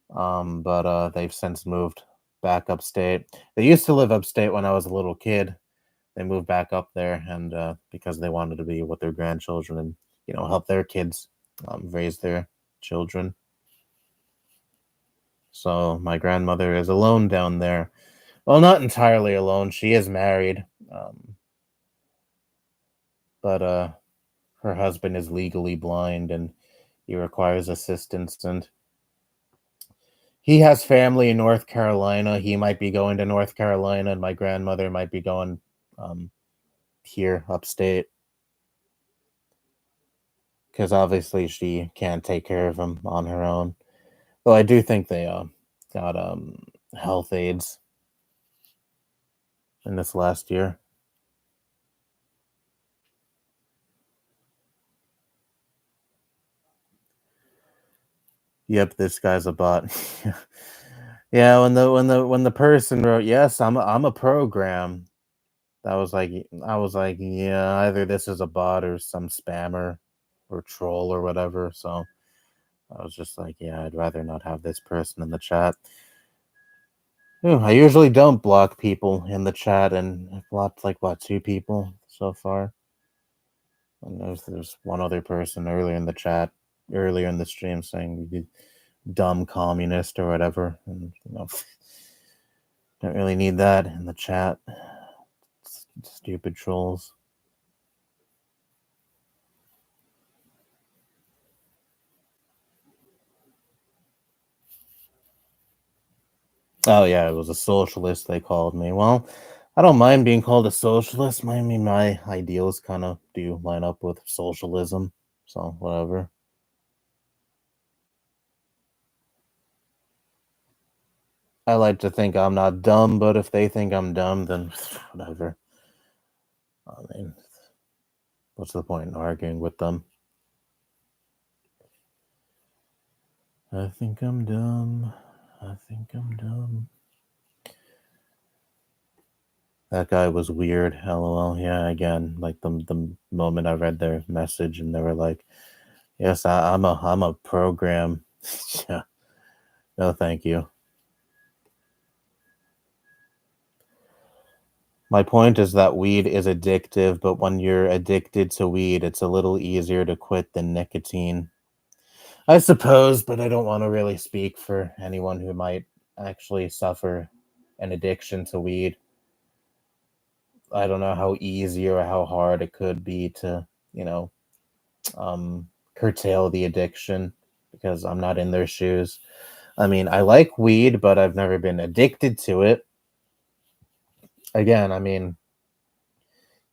But they've since moved back upstate. They used to live upstate when I was a little kid. They moved back up there, and because they wanted to be with their grandchildren and help their kids raise their children. So my grandmother is alone down there. Well, not entirely alone. She is married, but her husband is legally blind and he requires assistance. And he has family in North Carolina. He might be going to North Carolina, and my grandmother might be going um, here upstate because obviously she can't take care of him on her own. Though I do think they got health aides in this last year. Yep, this guy's a bot. Yeah, when the person wrote, "Yes, I'm a program," that was like I was like, "Yeah, either this is a bot or some spammer or troll or whatever." So I was just like, "Yeah, I'd rather not have this person in the chat." I usually don't block people in the chat, and I've blocked like what, two people so far. And there's one other person earlier in the chat, earlier in the stream, saying you dumb communist or whatever, and don't really need that in the chat. Stupid trolls. Oh yeah, it was a socialist they called me. Well, I don't mind being called a socialist. I mean, my ideals kind of do line up with socialism, so whatever. I like to think I'm not dumb, but if they think I'm dumb, then whatever. I mean, what's the point in arguing with them? I think I'm dumb. I think I'm dumb. That guy was weird. LOL. Yeah, again, like the moment I read their message and they were like, "Yes, I'm a program." Yeah, no, thank you. My point is that weed is addictive, but when you're addicted to weed, it's a little easier to quit than nicotine. I suppose, but I don't want to really speak for anyone who might actually suffer an addiction to weed. I don't know how easy or how hard it could be to, you know, curtail the addiction because I'm not in their shoes. I mean, I like weed, but I've never been addicted to it. Again, I mean,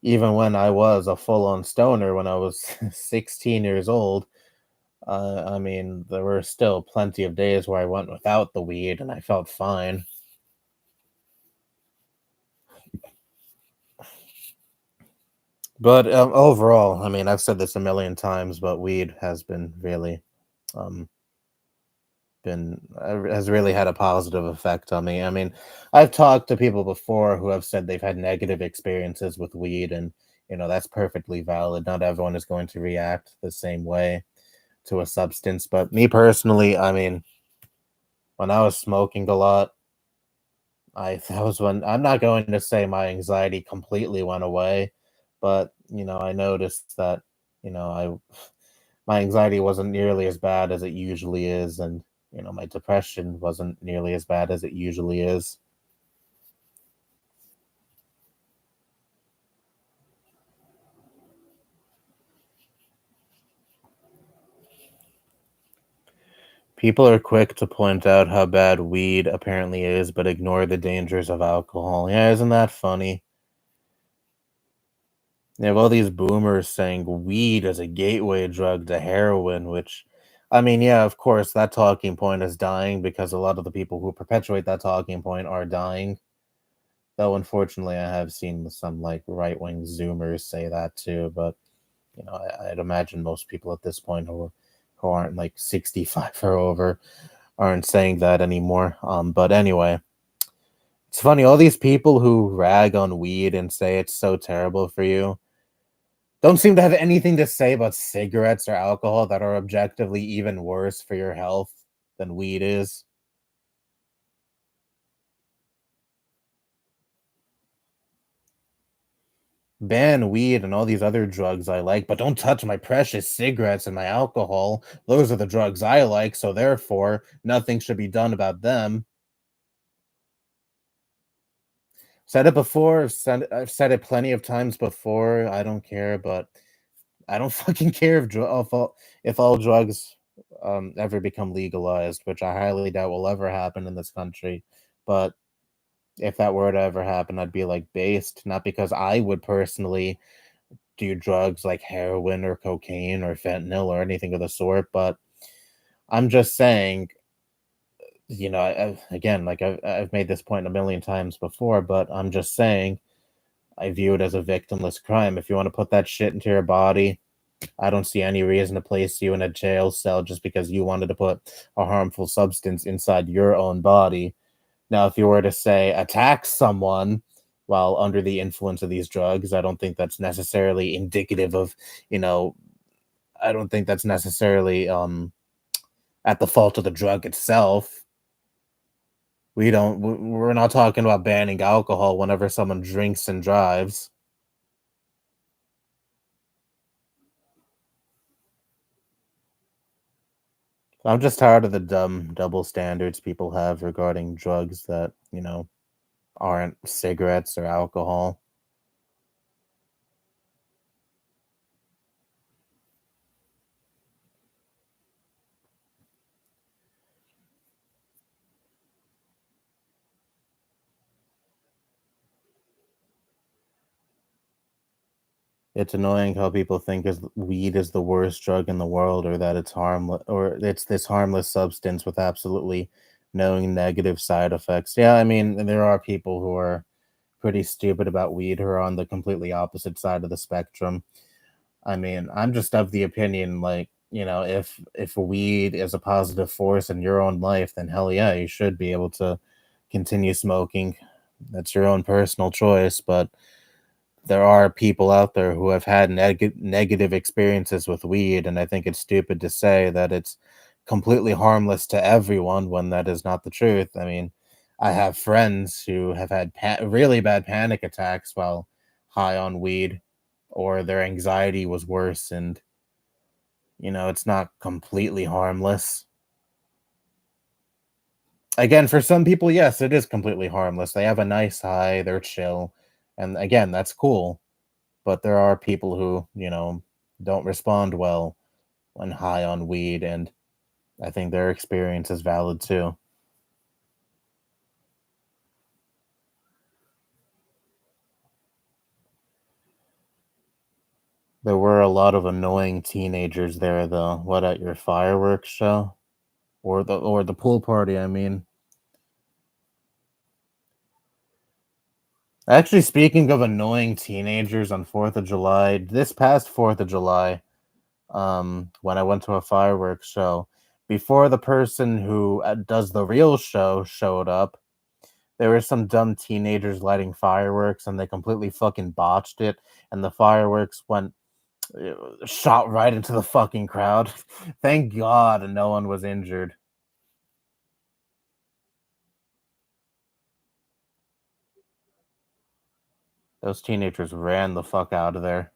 even when I was a full on stoner when I was 16 years old, I mean, there were still plenty of days where I went without the weed and I felt fine. But overall, I mean, I've said this a million times, but weed has been really, um, has really had a positive effect on me. I mean, I've talked to people before who have said they've had negative experiences with weed, and that's perfectly valid. Not everyone is going to react the same way to a substance, but me personally, I mean, when I was smoking a lot, that was when I'm not going to say my anxiety completely went away, but I noticed that I my anxiety wasn't nearly as bad as it usually is, and my depression wasn't nearly as bad as it usually is. People are quick to point out how bad weed apparently is, but ignore the dangers of alcohol. Yeah, isn't that funny? You have all these boomers saying weed is a gateway drug to heroin, which, I mean, yeah, of course, that talking point is dying because a lot of the people who perpetuate that talking point are dying. Though, unfortunately, I have seen some like right wing Zoomers say that too. But I'd imagine most people at this point who aren't like 65 or over aren't saying that anymore. But anyway, it's funny all these people who rag on weed and say it's so terrible for you don't seem to have anything to say about cigarettes or alcohol that are objectively even worse for your health than weed is. Ban weed and all these other drugs I like, but don't touch my precious cigarettes and my alcohol. Those are the drugs I like, so therefore, nothing should be done about them. Said it before, I've said it plenty of times before. I don't care, but I don't fucking care if all drugs ever become legalized, which I highly doubt will ever happen in this country. But if that were to ever happen, I'd be like based, not because I would personally do drugs like heroin or cocaine or fentanyl or anything of the sort, but I'm just saying, again, like I've made this point a million times before, but I'm just saying, I view it as a victimless crime. If you want to put that shit into your body, I don't see any reason to place you in a jail cell just because you wanted to put a harmful substance inside your own body. Now, if you were to say attack someone while under the influence of these drugs, I don't think that's necessarily indicative of, you know, I don't think that's necessarily at the fault of the drug itself. We're not talking about banning alcohol whenever someone drinks and drives. I'm just tired of the dumb double standards people have regarding drugs that, aren't cigarettes or alcohol. It's annoying how people think is weed is the worst drug in the world, or that it's harmless, or it's this harmless substance with absolutely no negative side effects. Yeah, I mean, there are people who are pretty stupid about weed who are on the completely opposite side of the spectrum. I mean, I'm just of the opinion, like, if weed is a positive force in your own life, then hell yeah, you should be able to continue smoking. That's your own personal choice, but there are people out there who have had negative experiences with weed, and I think it's stupid to say that it's completely harmless to everyone when that is not the truth. I mean, I have friends who have had really bad panic attacks while high on weed, or their anxiety was worse, and it's not completely harmless. Again, for some people, yes, it is completely harmless. They have a nice high, they're chill, and again, that's cool. But there are people who, don't respond well when high on weed, and I think their experience is valid too. There were a lot of annoying teenagers there though. What, at your fireworks show? Or the pool party, I mean. Actually, speaking of annoying teenagers on 4th of July, this past 4th of July, when I went to a fireworks show, before the person who does the real show showed up, there were some dumb teenagers lighting fireworks and they completely fucking botched it, and the fireworks went shot right into the fucking crowd. Thank God no one was injured. Those teenagers ran the fuck out of there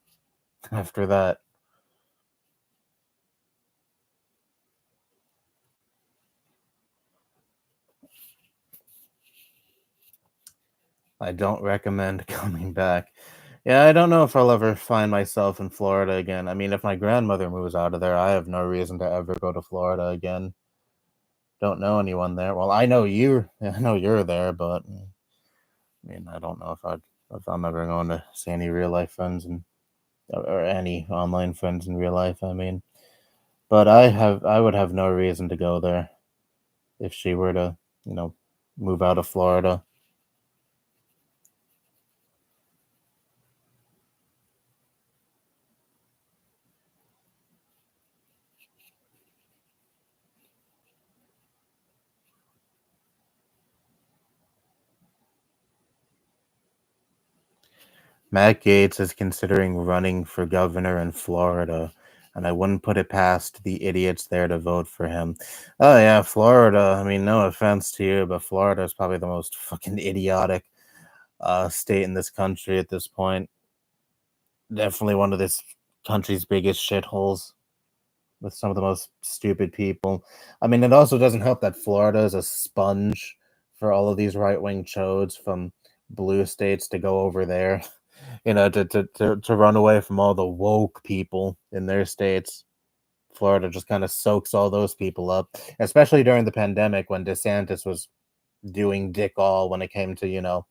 after that. I don't recommend coming back. Yeah, I don't know if I'll ever find myself in Florida again. I mean, if my grandmother moves out of there, I have no reason to ever go to Florida again. Don't know anyone there. Well, I know you. I know you're there, but I mean, I don't know if I'm ever going to see any real life friends and or any online friends in real life. I mean, but I would have no reason to go there if she were to, you know, move out of Florida. Matt Gaetz is considering running for governor in Florida, and I wouldn't put it past the idiots there to vote for him. Oh yeah, Florida. I mean, no offense to you, but Florida is probably the most fucking idiotic state in this country at this point. Definitely one of this country's biggest shitholes with some of the most stupid people. I mean, it also doesn't help that Florida is a sponge for all of these right wing chodes from blue states to go over there, to run away from all the woke people in their states. Florida just kind of soaks all those people up, especially during the pandemic when DeSantis was doing dick all when it came to,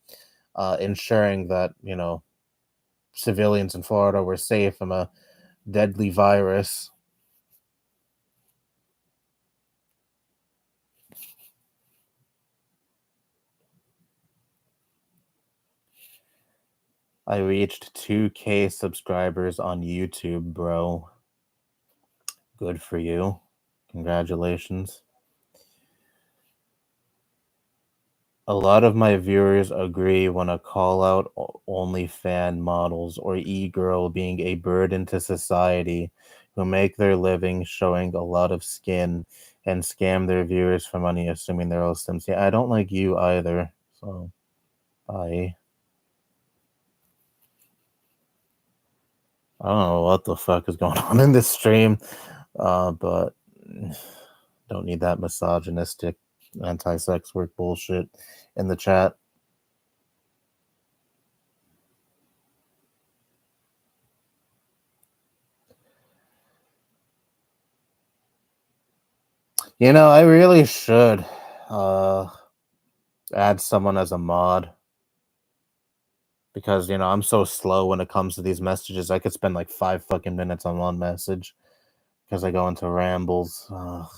ensuring that, civilians in Florida were safe from a deadly virus. I reached 2K subscribers on YouTube, bro. Good for you. Congratulations. A lot of my viewers agree when a call out only fan models or e-girl being a burden to society who make their living showing a lot of skin and scam their viewers for money assuming they're all Sims. Yeah, I don't like you either. So bye. I don't know what the fuck is going on in this stream, but don't need that misogynistic anti-sex work bullshit in the chat. I really should uh add someone as a mod. because I'm so slow when it comes to these messages. I could spend like 5 fucking minutes on one message because I go into rambles. Ugh.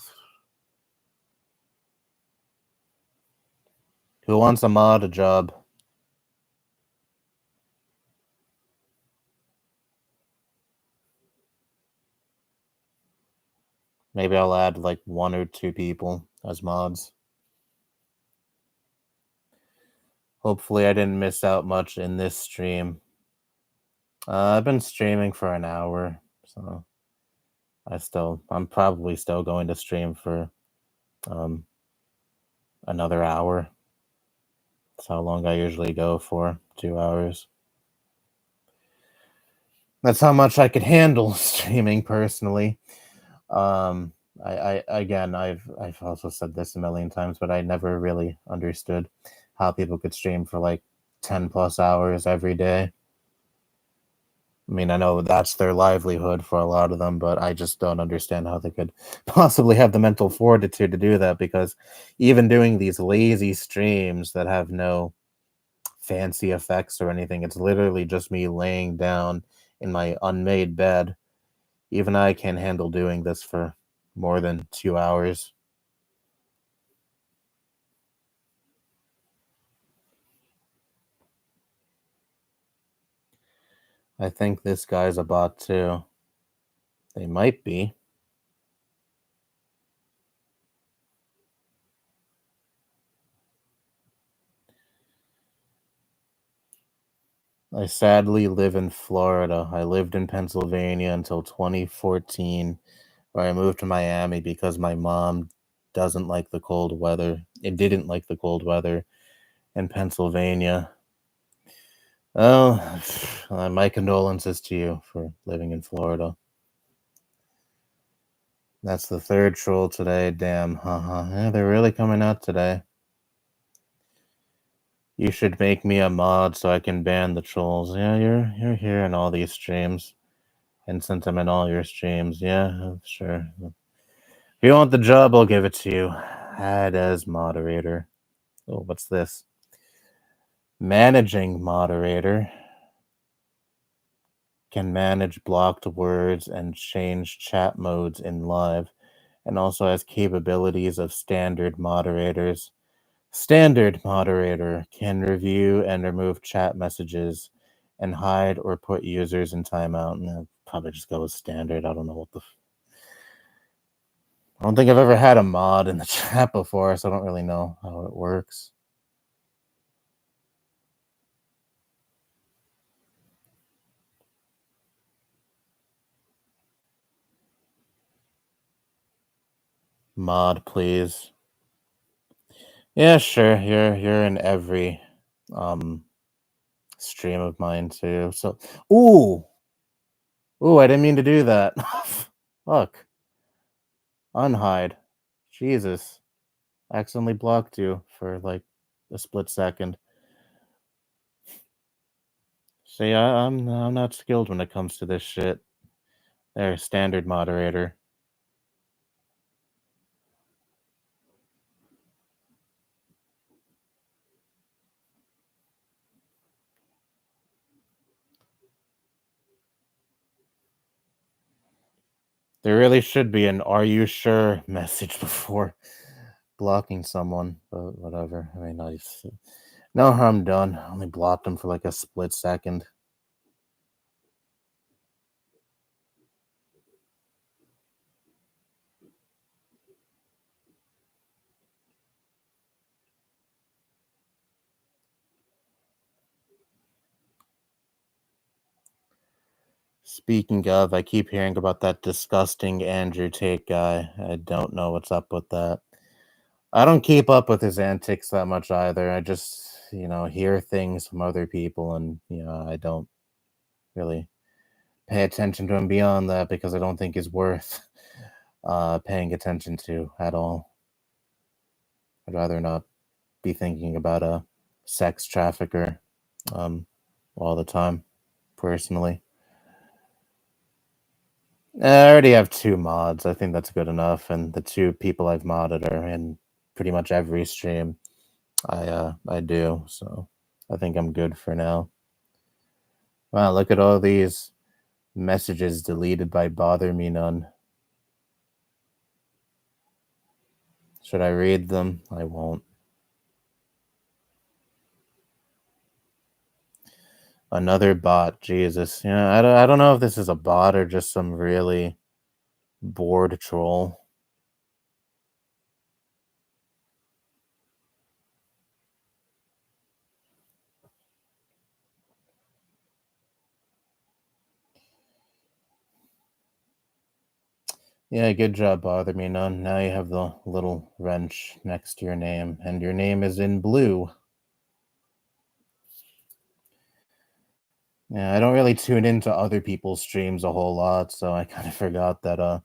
Who wants a mod job? Maybe I'll add like 1 or 2 people as mods. Hopefully, I didn't miss out much in this stream. I've been streaming for an hour, so I'm probably still going to stream for um another hour. That's how long I usually go for, 2 hours. That's how much I could handle streaming personally. Um, I again, I've also said this a million times, but I never really understood how people could stream for like 10 plus hours every day. I mean, I know that's their livelihood for a lot of them, but I just don't understand how they could possibly have the mental fortitude to do that, because even doing these lazy streams that have no fancy effects or anything, it's literally just me laying down in my unmade bed. Even I can't handle doing this for more than 2 hours. I think this guy's a bot too. They might be. I sadly live in Florida. I lived in Pennsylvania until 2014, where I moved to Miami because my mom doesn't like the cold weather. It didn't like the cold weather in Pennsylvania. Oh, my condolences to you for living in Florida. That's the third troll today. Damn, haha. Yeah, they're really coming out today. You should make me a mod so I can ban the trolls. Yeah, you're here in all these streams, and since I'm in all your streams, yeah, sure. If you want the job, I'll give it to you. Add as moderator. Oh, what's this? Managing moderator. Can manage blocked words and change chat modes in live, and also has capabilities of standard moderators. Standard moderator can review and remove chat messages and hide or put users in timeout. And I'll probably just go with standard. I don't know what the. I don't think I've ever had a mod in the chat before, so I don't really know how it works. Mod, please. Yeah, sure. You're in every stream of mine too. So, ooh, I didn't mean to do that. Fuck. Unhide. Jesus. I accidentally blocked you for like a split second. See, I'm not skilled when it comes to this shit. There, standard moderator. There really should be an "Are you sure?" message before blocking someone, but whatever. I mean, no harm done. I only blocked him for like a split second. Speaking of, I keep hearing about that disgusting Andrew Tate guy. I don't know what's up with that. I don't keep up with his antics that much either. I just, hear things from other people, and I don't really pay attention to him beyond that because I don't think he's worth paying attention to at all. I'd rather not be thinking about a sex trafficker all the time, personally. I already have 2 mods. I think that's good enough, and the 2 people I've modded are in pretty much every stream I do. So I think I'm good for now. Wow, look at all these messages deleted by Bother Me None. Should I read them? I won't. Another bot, Jesus. Yeah, I don't know if this is a bot or just some really bored troll. Yeah, good job, Bother Me None. Now you have the little wrench next to your name, and your name is in blue. Yeah, I don't really tune into other people's streams a whole lot, so I kind of forgot that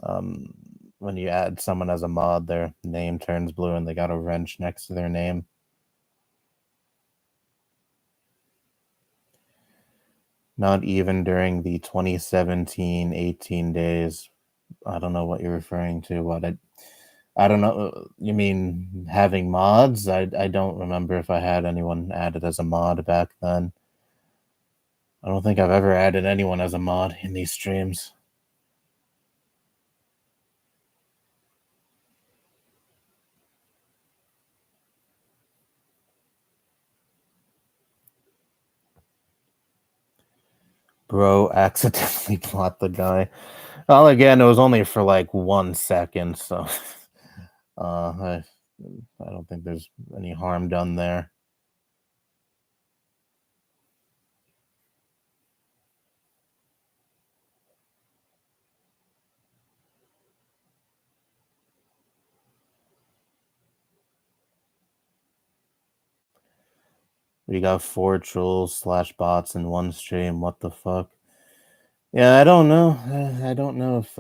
um when you add someone as a mod, their name turns blue and they got a wrench next to their name. Not even during the 2017-18 days. I don't know what you're referring to. I don't know. You mean having mods? I don't remember if I had anyone added as a mod back then. I don't think I've ever added anyone as a mod in these streams. Bro accidentally blocked the guy. Well, again, it was only for like 1 second, so I don't think there's any harm done there. We got 4 trolls/bots in one stream. What the fuck? Yeah, I don't know. I don't know if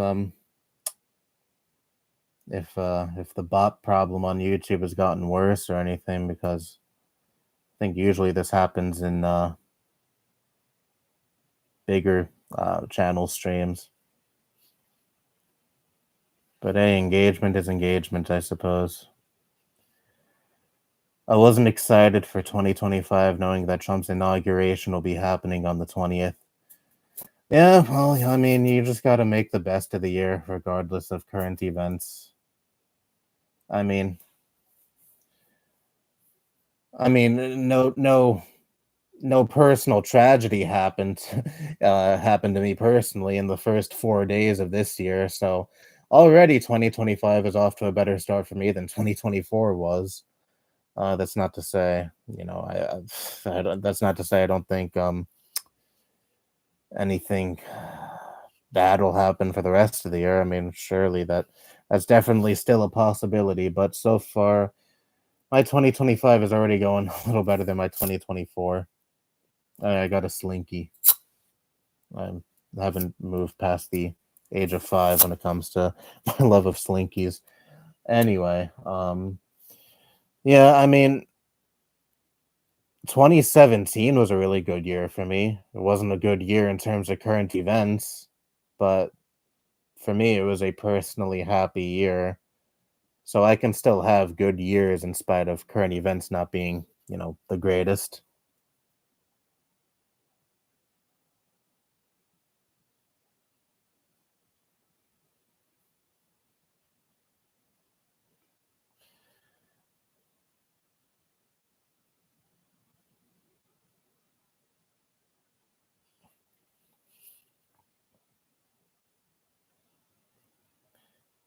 the bot problem on YouTube has gotten worse or anything, because I think usually this happens in bigger channel streams. But hey, engagement is engagement, I suppose. I wasn't excited for 2025 knowing that Trump's inauguration will be happening on the 20th. Yeah, well, I mean, you just got to make the best of the year regardless of current events. I mean, no personal tragedy happened happened to me personally in the first 4 days of this year, so already 2025 is off to a better start for me than 2024 was. That's not to say, that's not to say I don't think anything bad will happen for the rest of the year. I mean, surely that's definitely still a possibility, but so far my 2025 is already going a little better than my 2024. I got a slinky. I haven't moved past the age of 5 when it comes to my love of slinkies. Anyway, yeah, I mean, 2017 was a really good year for me. It wasn't a good year in terms of current events, but for me, it was a personally happy year. So I can still have good years in spite of current events not being, the greatest.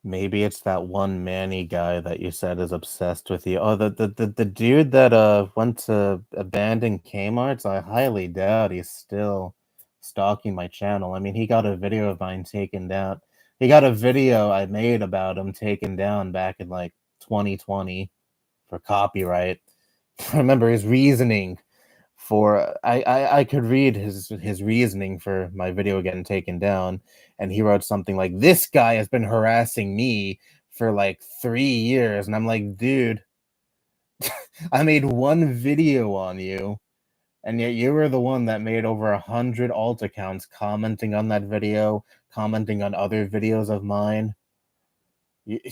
Maybe it's that one Manny guy that you said is obsessed with you. Oh, the dude that went to abandoned Kmart's. I highly doubt he's still stalking my channel. I mean, he got a video of mine taken down. He got a video I made about him taken down back in like 2020 for copyright. I remember his reasoning for I could read his reasoning for my video getting taken down, and he wrote something like, "This guy has been harassing me for like 3 years," and I'm like, dude, I made one video on you, and yet you were the one that made over 100 alt accounts commenting on that video, commenting on other videos of mine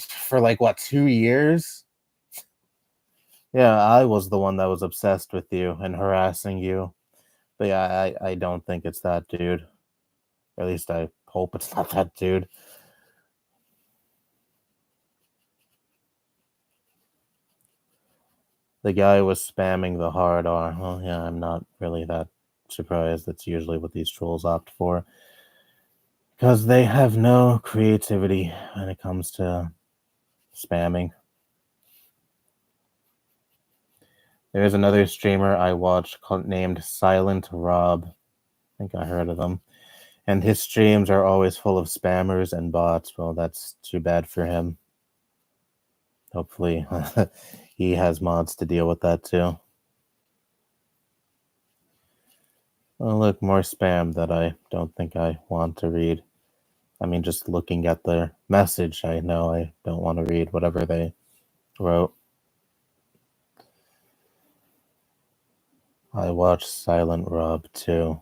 for like what, 2 years? Yeah, I was the one that was obsessed with you and harassing you. But yeah, I don't think it's that dude. Or at least I hope it's not that dude. The guy was spamming the hard R. Well, yeah, I'm not really that surprised. That's usually what these trolls opt for. Because they have no creativity when it comes to spamming. There's another streamer I watch named Silent Rob. I think I heard of him. And his streams are always full of spammers and bots. Well, that's too bad for him. Hopefully, he has mods to deal with that too. Oh, look, more spam that I don't think I want to read. I mean, just looking at the message, I know I don't want to read whatever they wrote. I watched Silent Rob too.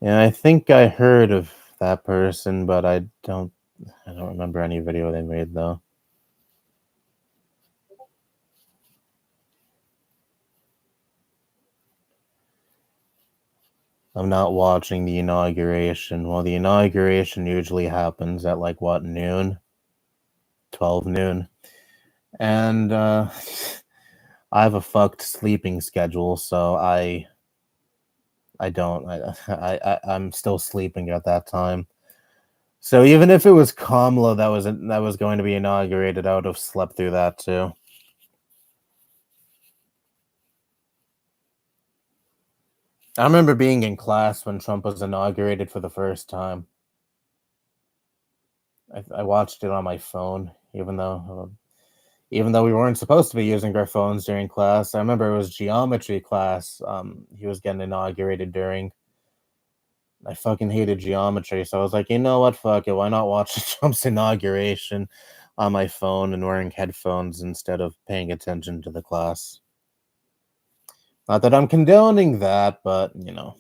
Yeah, I think I heard of that person, but I don't remember any video they made though. I'm not watching the inauguration. Well, the inauguration usually happens at like what, noon? 12 noon. And I have a fucked sleeping schedule, so I don't I'm still sleeping at that time. So even if it was Kamala that was going to be inaugurated, I would have slept through that too. I remember being in class when Trump was inaugurated for the first time. I watched it on my phone, even though we weren't supposed to be using our phones during class. I remember it was geometry class. He was getting inaugurated during. I fucking hated geometry, so I was like, you know what, fuck it. Why not watch Trump's inauguration on my phone and wearing headphones instead of paying attention to the class? Not that I'm condoning that, but you know.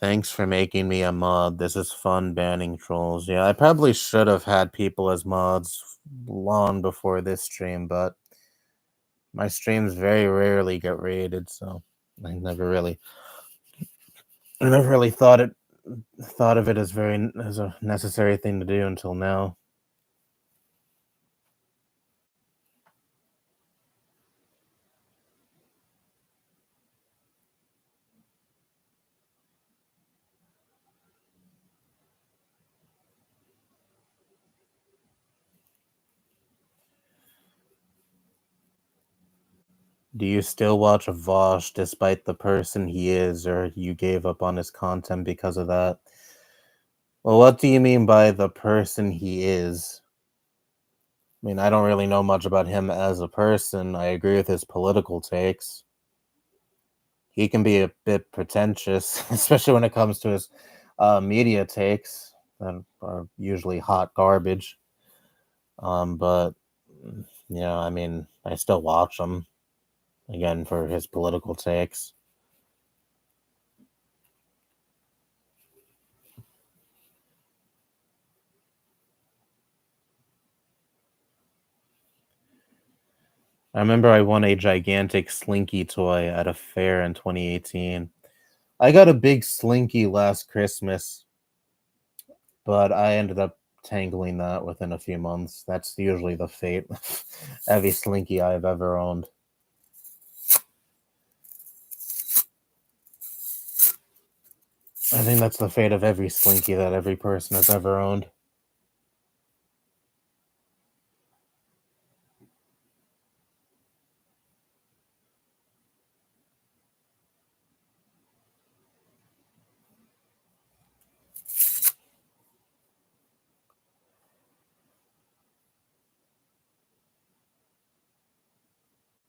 Thanks for making me a mod. This is fun banning trolls. Yeah, I probably should have had people as mods long before this stream, but my streams very rarely get rated, so I never really thought of it as a necessary thing to do until now. Do you still watch Vosh despite the person he is, or you gave up on his content because of that? Well, what do you mean by the person he is? I mean, I don't really know much about him as a person. I agree with his political takes. He can be a bit pretentious, especially when it comes to his media takes that are usually hot garbage. But yeah, I mean, I still watch him again for his political takes. I remember I won a gigantic Slinky toy at a fair in 2018. I got a big Slinky last Christmas, but I ended up tangling that within a few months. That's usually the fate of every Slinky I've ever owned. I think that's the fate of every Slinky that every person has ever owned.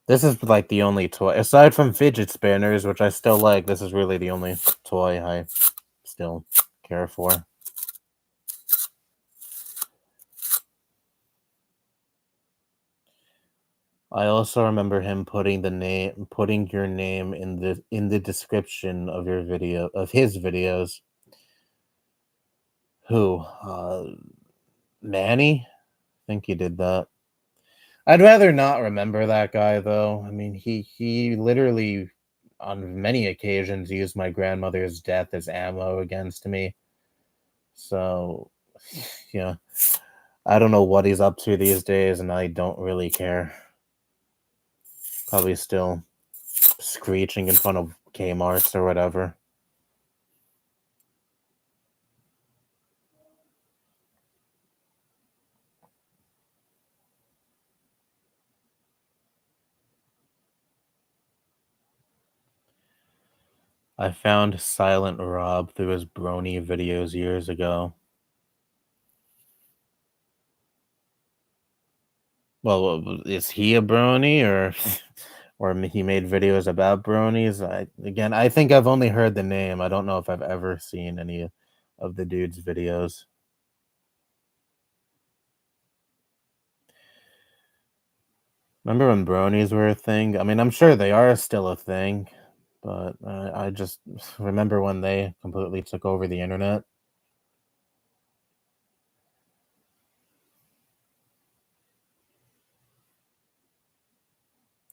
This is like the only toy, aside from fidget spinners, which I still like, this is really the only toy I still care for. I also remember him putting your name in the description of his videos. Who? Manny? I think he did that. I'd rather not remember that guy though. I mean, he literally on many occasions used my grandmother's death as ammo against me. So, yeah, I don't know what he's up to these days, and I don't really care. Probably still screeching in front of Kmart's or whatever. I found Silent Rob through his Brony videos years ago. Well, is he a brony or or he made videos about bronies? I think I've only heard the name. I don't know if I've ever seen any of the dude's videos. Remember when bronies were a thing? I mean, I'm sure they are still a thing, but I just remember when they completely took over the internet.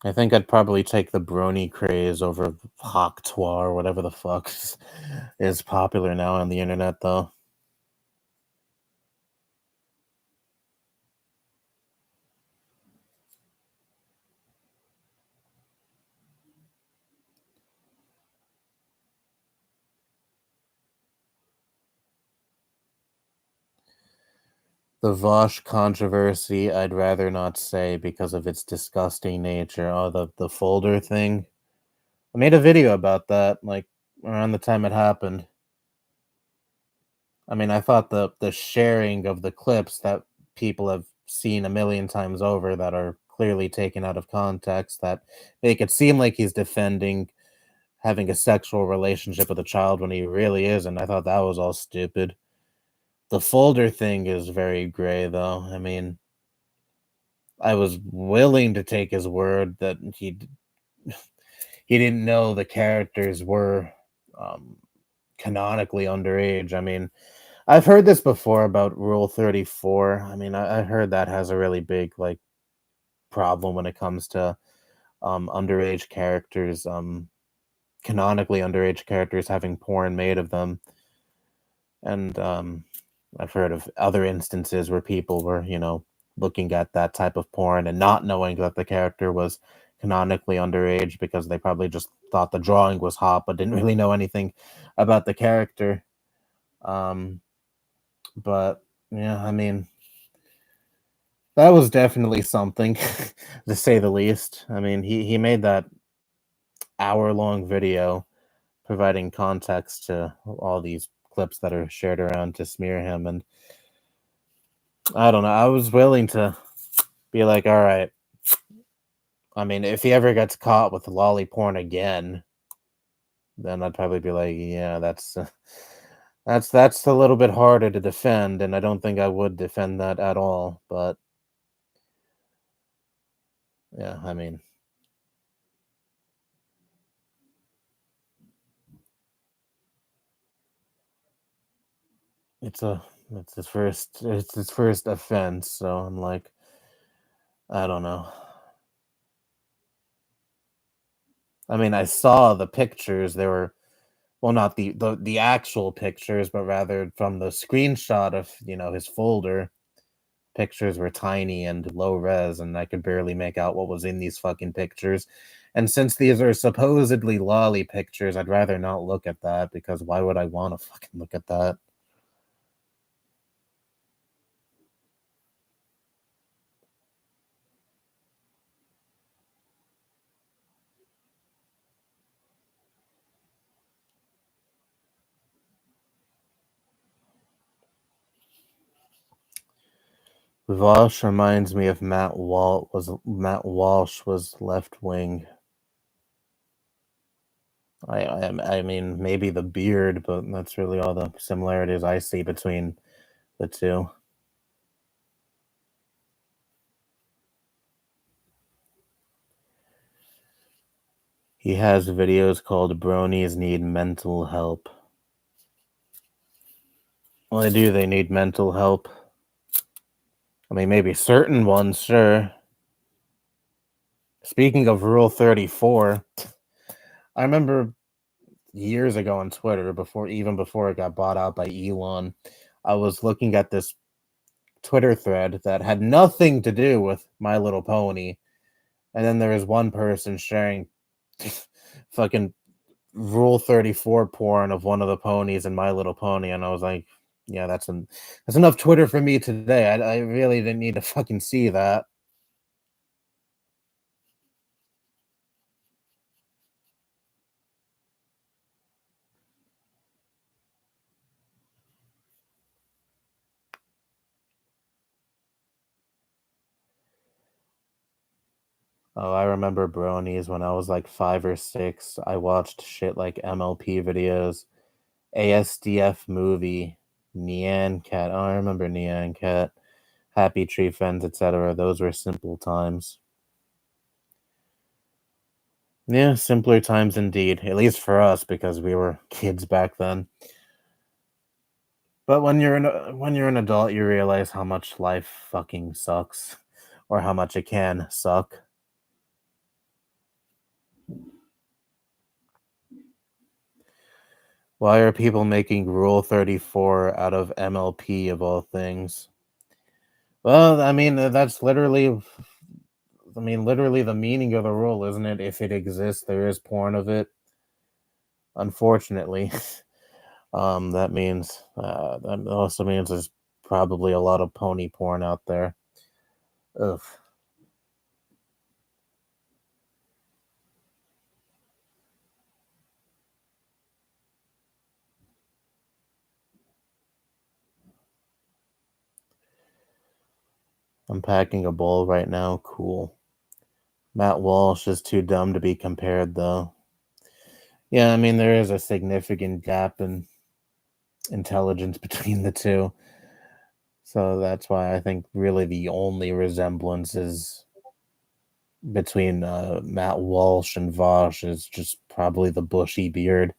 I think I'd probably take the brony craze over Hawk Twa or whatever the fuck is popular now on the internet, though. The Vosh controversy, I'd rather not say because of its disgusting nature. Oh, the folder thing. I made a video about that, like around the time it happened. I mean, I thought the sharing of the clips that people have seen a million times over that are clearly taken out of context, that make it seem like he's defending having a sexual relationship with a child when he really isn't. I thought that was all stupid. The folder thing is very gray, though. I mean, I was willing to take his word that he didn't know the characters were um, canonically underage. I mean, I've heard this before about Rule 34. I mean, I heard that has a really big like problem when it comes to underage characters, canonically underage characters having porn made of them, and I've heard of other instances where people were, looking at that type of porn and not knowing that the character was canonically underage because they probably just thought the drawing was hot but didn't really know anything about the character. Um, but yeah, I mean, that was definitely something to say the least. I mean, he made that hour-long video providing context to all these clips that are shared around to smear him, and I don't know. I was willing to be like, all right. I mean, if he ever gets caught with lolly porn again, then I'd probably be like, yeah, that's a little bit harder to defend, and I don't think I would defend that at all. But yeah, I mean, it's a it's his first offense, so I'm like, I don't know. I mean, I saw the pictures. They were well, not the actual pictures, but rather from the screenshot of his folder. Pictures were tiny and low res, and I could barely make out what was in these fucking pictures. And since these are supposedly lolly pictures, I'd rather not look at that because why would I want to fucking look at that? Vosh reminds me of Matt Walsh was left wing. I mean maybe the beard, but that's really all the similarities I see between the two. He has videos called "Bronies Need Mental Help." Well, they do. They need mental help. I mean, maybe certain ones, sure. Speaking of Rule 34, I remember years ago on Twitter, before it got bought out by Elon, I was looking at this Twitter thread that had nothing to do with My Little Pony, and then there was one person sharing fucking Rule 34 porn of one of the ponies in My Little Pony, and I was like, yeah, that's enough Twitter for me today. I really didn't need to fucking see that. Oh, I remember bronies when I was like 5 or 6. I watched shit like MLP videos, ASDF movie, Nyan Cat. Oh, I remember Nyan Cat, Happy Tree Friends, etc. Those were simple times. Yeah, simpler times indeed. At least for us, because we were kids back then. But when you're an adult, you realize how much life fucking sucks, or how much it can suck. Why are people making Rule 34 out of MLP of all things? Well, I mean, literally the meaning of the rule, isn't it? If it exists, there is porn of it. Unfortunately, that also means there's probably a lot of pony porn out there. Ugh. I'm packing a bowl right now. Cool. Matt Walsh is too dumb to be compared, though. Yeah, I mean, there is a significant gap in intelligence between the two. So that's why I think really the only resemblance is between Matt Walsh and Vosh is just probably the bushy beard.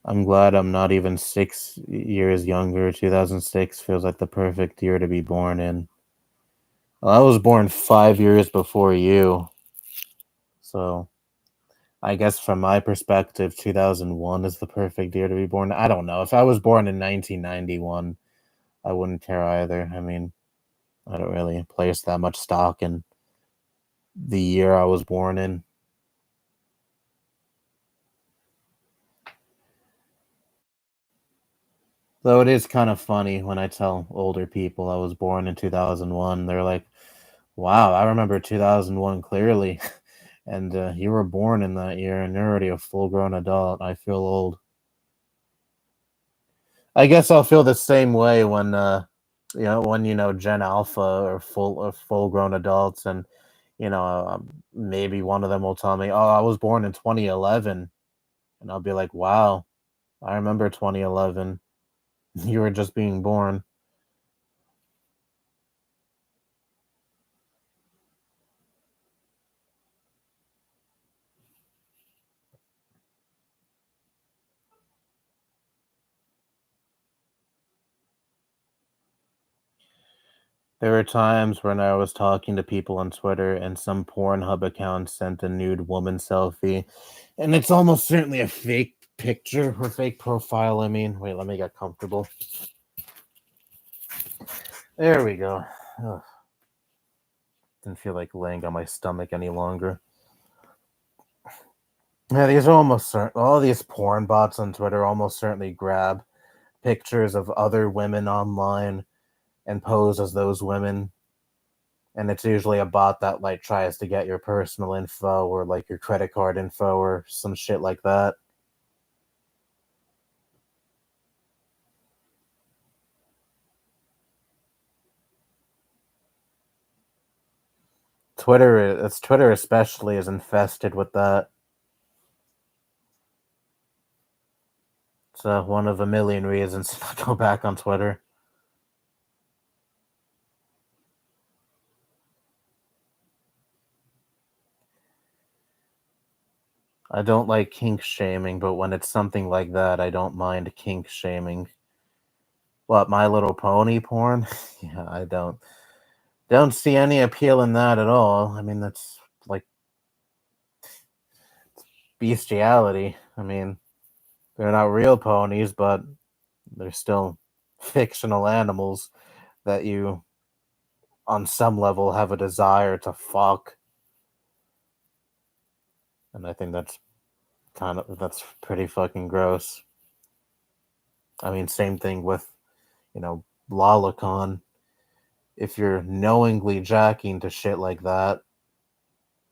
I'm glad I'm not even 6 years younger. 2006 feels like the perfect year to be born in. Well, I was born 5 years before you, so I guess from my perspective, 2001 is the perfect year to be born. I don't know. If I was born in 1991, I wouldn't care either. I mean, I don't really place that much stock in the year I was born in. Though it is kind of funny when I tell older people I was born in 2001, they're like, wow, I remember 2001 clearly. And you were born in that year and you're already a full grown adult. I feel old. I guess I'll feel the same way when, Gen Alpha or full grown adults, and maybe one of them will tell me, "Oh, I was born in 2011," and I'll be like, "Wow, I remember 2011. You were just being born." There were times when I was talking to people on Twitter and some Pornhub account sent a nude woman selfie, and it's almost certainly a fake picture or fake profile. I mean, wait, let me get comfortable. There we go. Ugh, didn't feel like laying on my stomach any longer. Yeah, all these porn bots on Twitter almost certainly grab pictures of other women online and pose as those women, and it's usually a bot that like tries to get your personal info or like your credit card info or some shit like that. Twitter especially is infested with that. It's one of a million reasons to go back on Twitter. I don't like kink shaming, but when it's something like that, I don't mind kink shaming. What, My Little Pony porn? Yeah, I don't see any appeal in that at all. I mean, that's like bestiality. I mean, they're not real ponies, but they're still fictional animals that you, on some level, have a desire to fuck. And I think that's pretty fucking gross. I mean, same thing with, lolicon. If you're knowingly jacking to shit like that,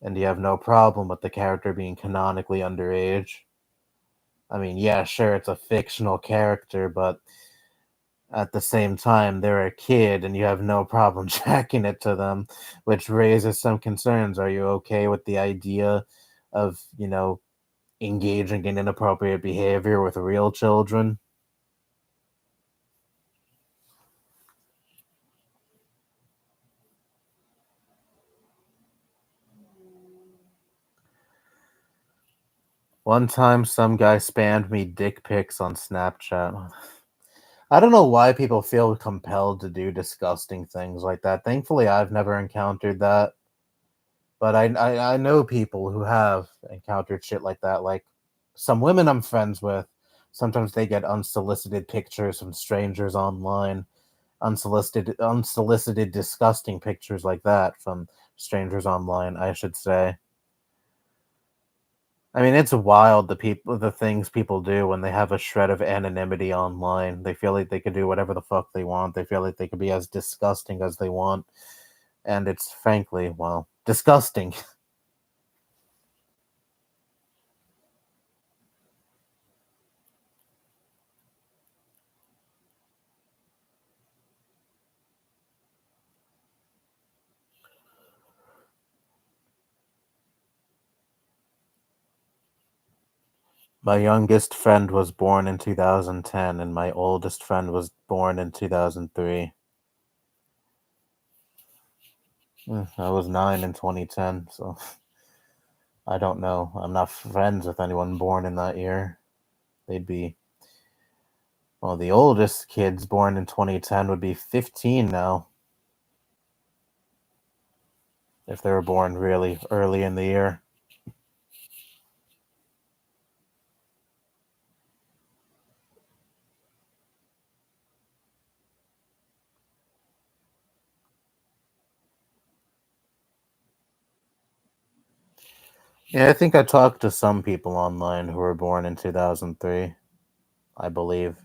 and you have no problem with the character being canonically underage, I mean, yeah, sure, it's a fictional character, but at the same time, they're a kid and you have no problem jacking it to them, which raises some concerns. Are you okay with the idea of, engaging in inappropriate behavior with real children? One time, some guy spammed me dick pics on Snapchat. I don't know why people feel compelled to do disgusting things like that. Thankfully, I've never encountered that, but I know people who have encountered shit like that. Like some women I'm friends with, sometimes they get unsolicited pictures from strangers online, unsolicited disgusting pictures like that from strangers online, I should say. I mean, it's wild the things people do when they have a shred of anonymity online. They feel like they could do whatever the fuck they want. They feel like they could be as disgusting as they want, and it's frankly, well, disgusting. My youngest friend was born in 2010, and my oldest friend was born in 2003. I was 9 in 2010, so I don't know. I'm not friends with anyone born in that year. They'd be, well, the oldest kids born in 2010 would be 15 now if they were born really early in the year. Yeah, I think I talked to some people online who were born in 2003, I believe.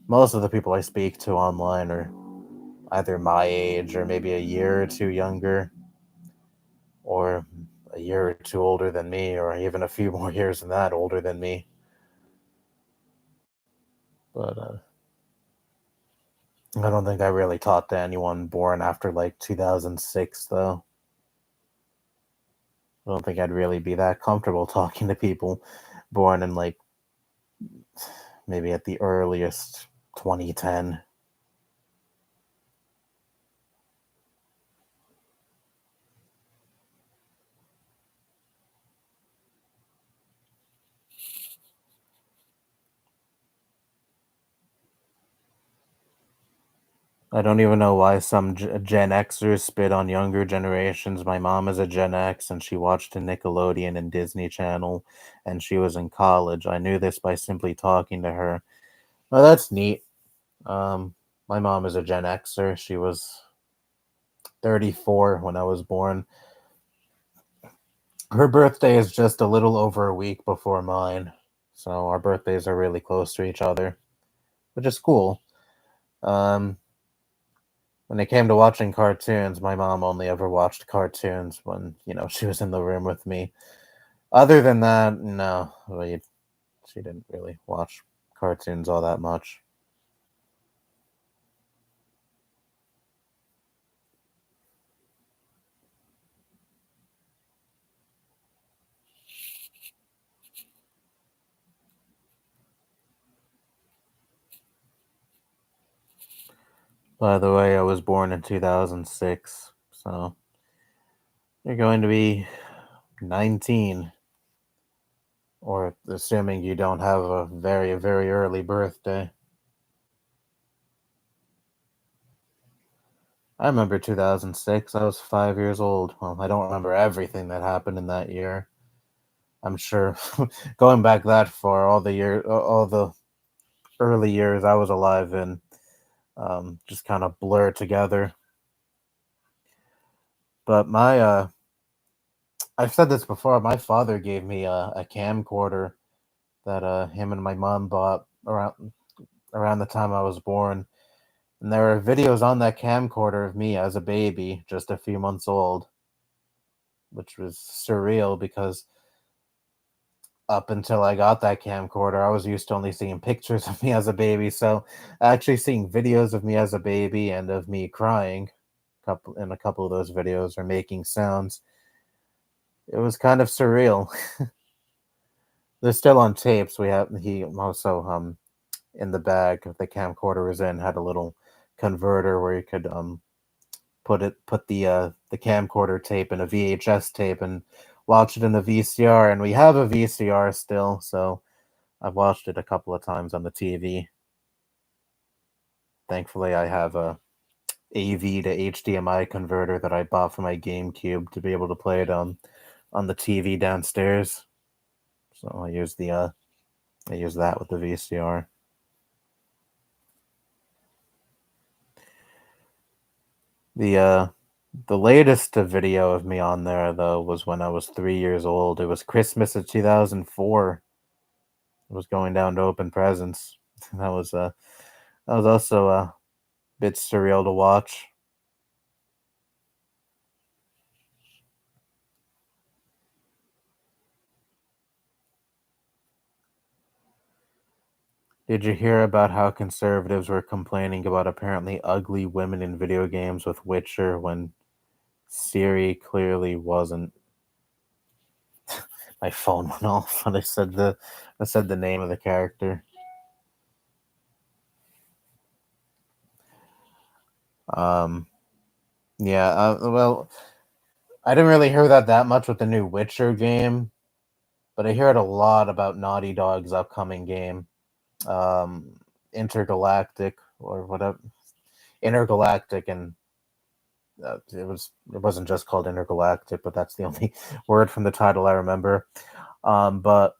Most of the people I speak to online are either my age or maybe a year or two younger, or a year or two older than me, or even a few more years than that older than me. But I don't think I really talked to anyone born after like 2006, though. I don't think I'd really be that comfortable talking to people born in like maybe at the earliest 2010. I don't even know why some Gen Xers spit on younger generations. My mom is a Gen X and she watched a Nickelodeon and Disney Channel and she was in college. I knew this by simply talking to her. Oh, that's neat. Um, my mom is a Gen Xer. She was 34 when I was born. Her birthday is just a little over a week before mine. So our birthdays are really close to each other, which is cool. Um, when it came to watching cartoons, my mom only ever watched cartoons when, she was in the room with me. Other than that, no, she didn't really watch cartoons all that much. By the way, I was born in 2006, so you're going to be 19. Or assuming you don't have a very, very early birthday. I remember 2006. I was 5 years old. Well, I don't remember everything that happened in that year. I'm sure going back that far, all the early years I was alive in, just kind of blur together. But I've said this before. My father gave me a camcorder that him and my mom bought around the time I was born, and there are videos on that camcorder of me as a baby, just a few months old, which was surreal because up until I got that camcorder, I was used to only seeing pictures of me as a baby. So actually seeing videos of me as a baby and of me crying in a couple of those videos or making sounds, it was kind of surreal. They're still on tapes. He also in the bag the camcorder was in had a little converter where you could put the camcorder tape in a VHS tape and watch it in a VCR, and we have a VCR still, so I've watched it a couple of times on the TV. Thankfully, I have a AV to HDMI converter that I bought for my GameCube to be able to play it on the TV downstairs. So I use that with the VCR. The uh the latest video of me on there though was when I was 3 years old. It was Christmas of 2004. It was going down to open presents. That was also a bit surreal to watch. Did you hear about how conservatives were complaining about apparently ugly women in video games with Witcher when Siri clearly wasn't? My phone went off when I said the name of the character. Um, yeah. Well, I didn't really hear that much with the new Witcher game, but I heard a lot about Naughty Dog's upcoming game, um, Intergalactic or whatever, Intergalactic, and it wasn't just called Intergalactic, but that's the only word from the title I remember. But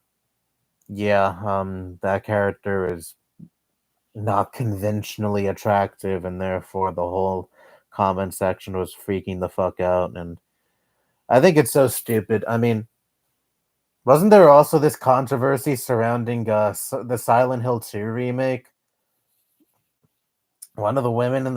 yeah, that character is not conventionally attractive, and therefore the whole comment section was freaking the fuck out. And I think it's so stupid. I mean, wasn't there also this controversy surrounding the Silent Hill 2 remake? One of the women in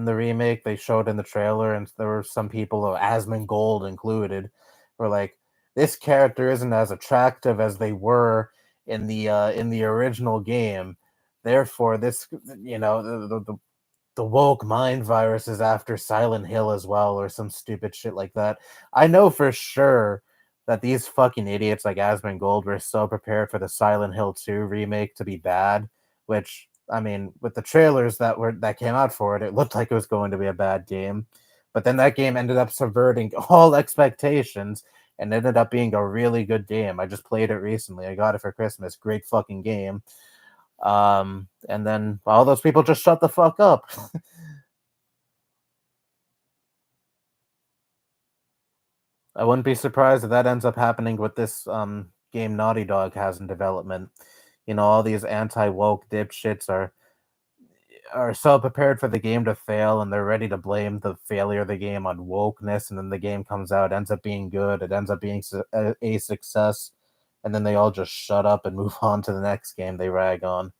the remake they showed in the trailer, and there were some people, Asmongold included, were like, this character isn't as attractive as they were in the original game. Therefore, this the woke mind virus is after Silent Hill as well, or some stupid shit like that. I know for sure that these fucking idiots like Asmongold were so prepared for the Silent Hill 2 remake to be bad, which I mean, with the trailers that came out for it, it looked like it was going to be a bad game. But then that game ended up subverting all expectations and ended up being a really good game. I just played it recently. I got it for Christmas. Great fucking game. And then all those people just shut the fuck up. I wouldn't be surprised if that ends up happening with this game Naughty Dog has in development. You know, all these anti woke dipshits are so prepared for the game to fail, and they're ready to blame the failure of the game on wokeness, and then the game comes out, ends up being good, it ends up being a success, and then they all just shut up and move on to the next game they rag on.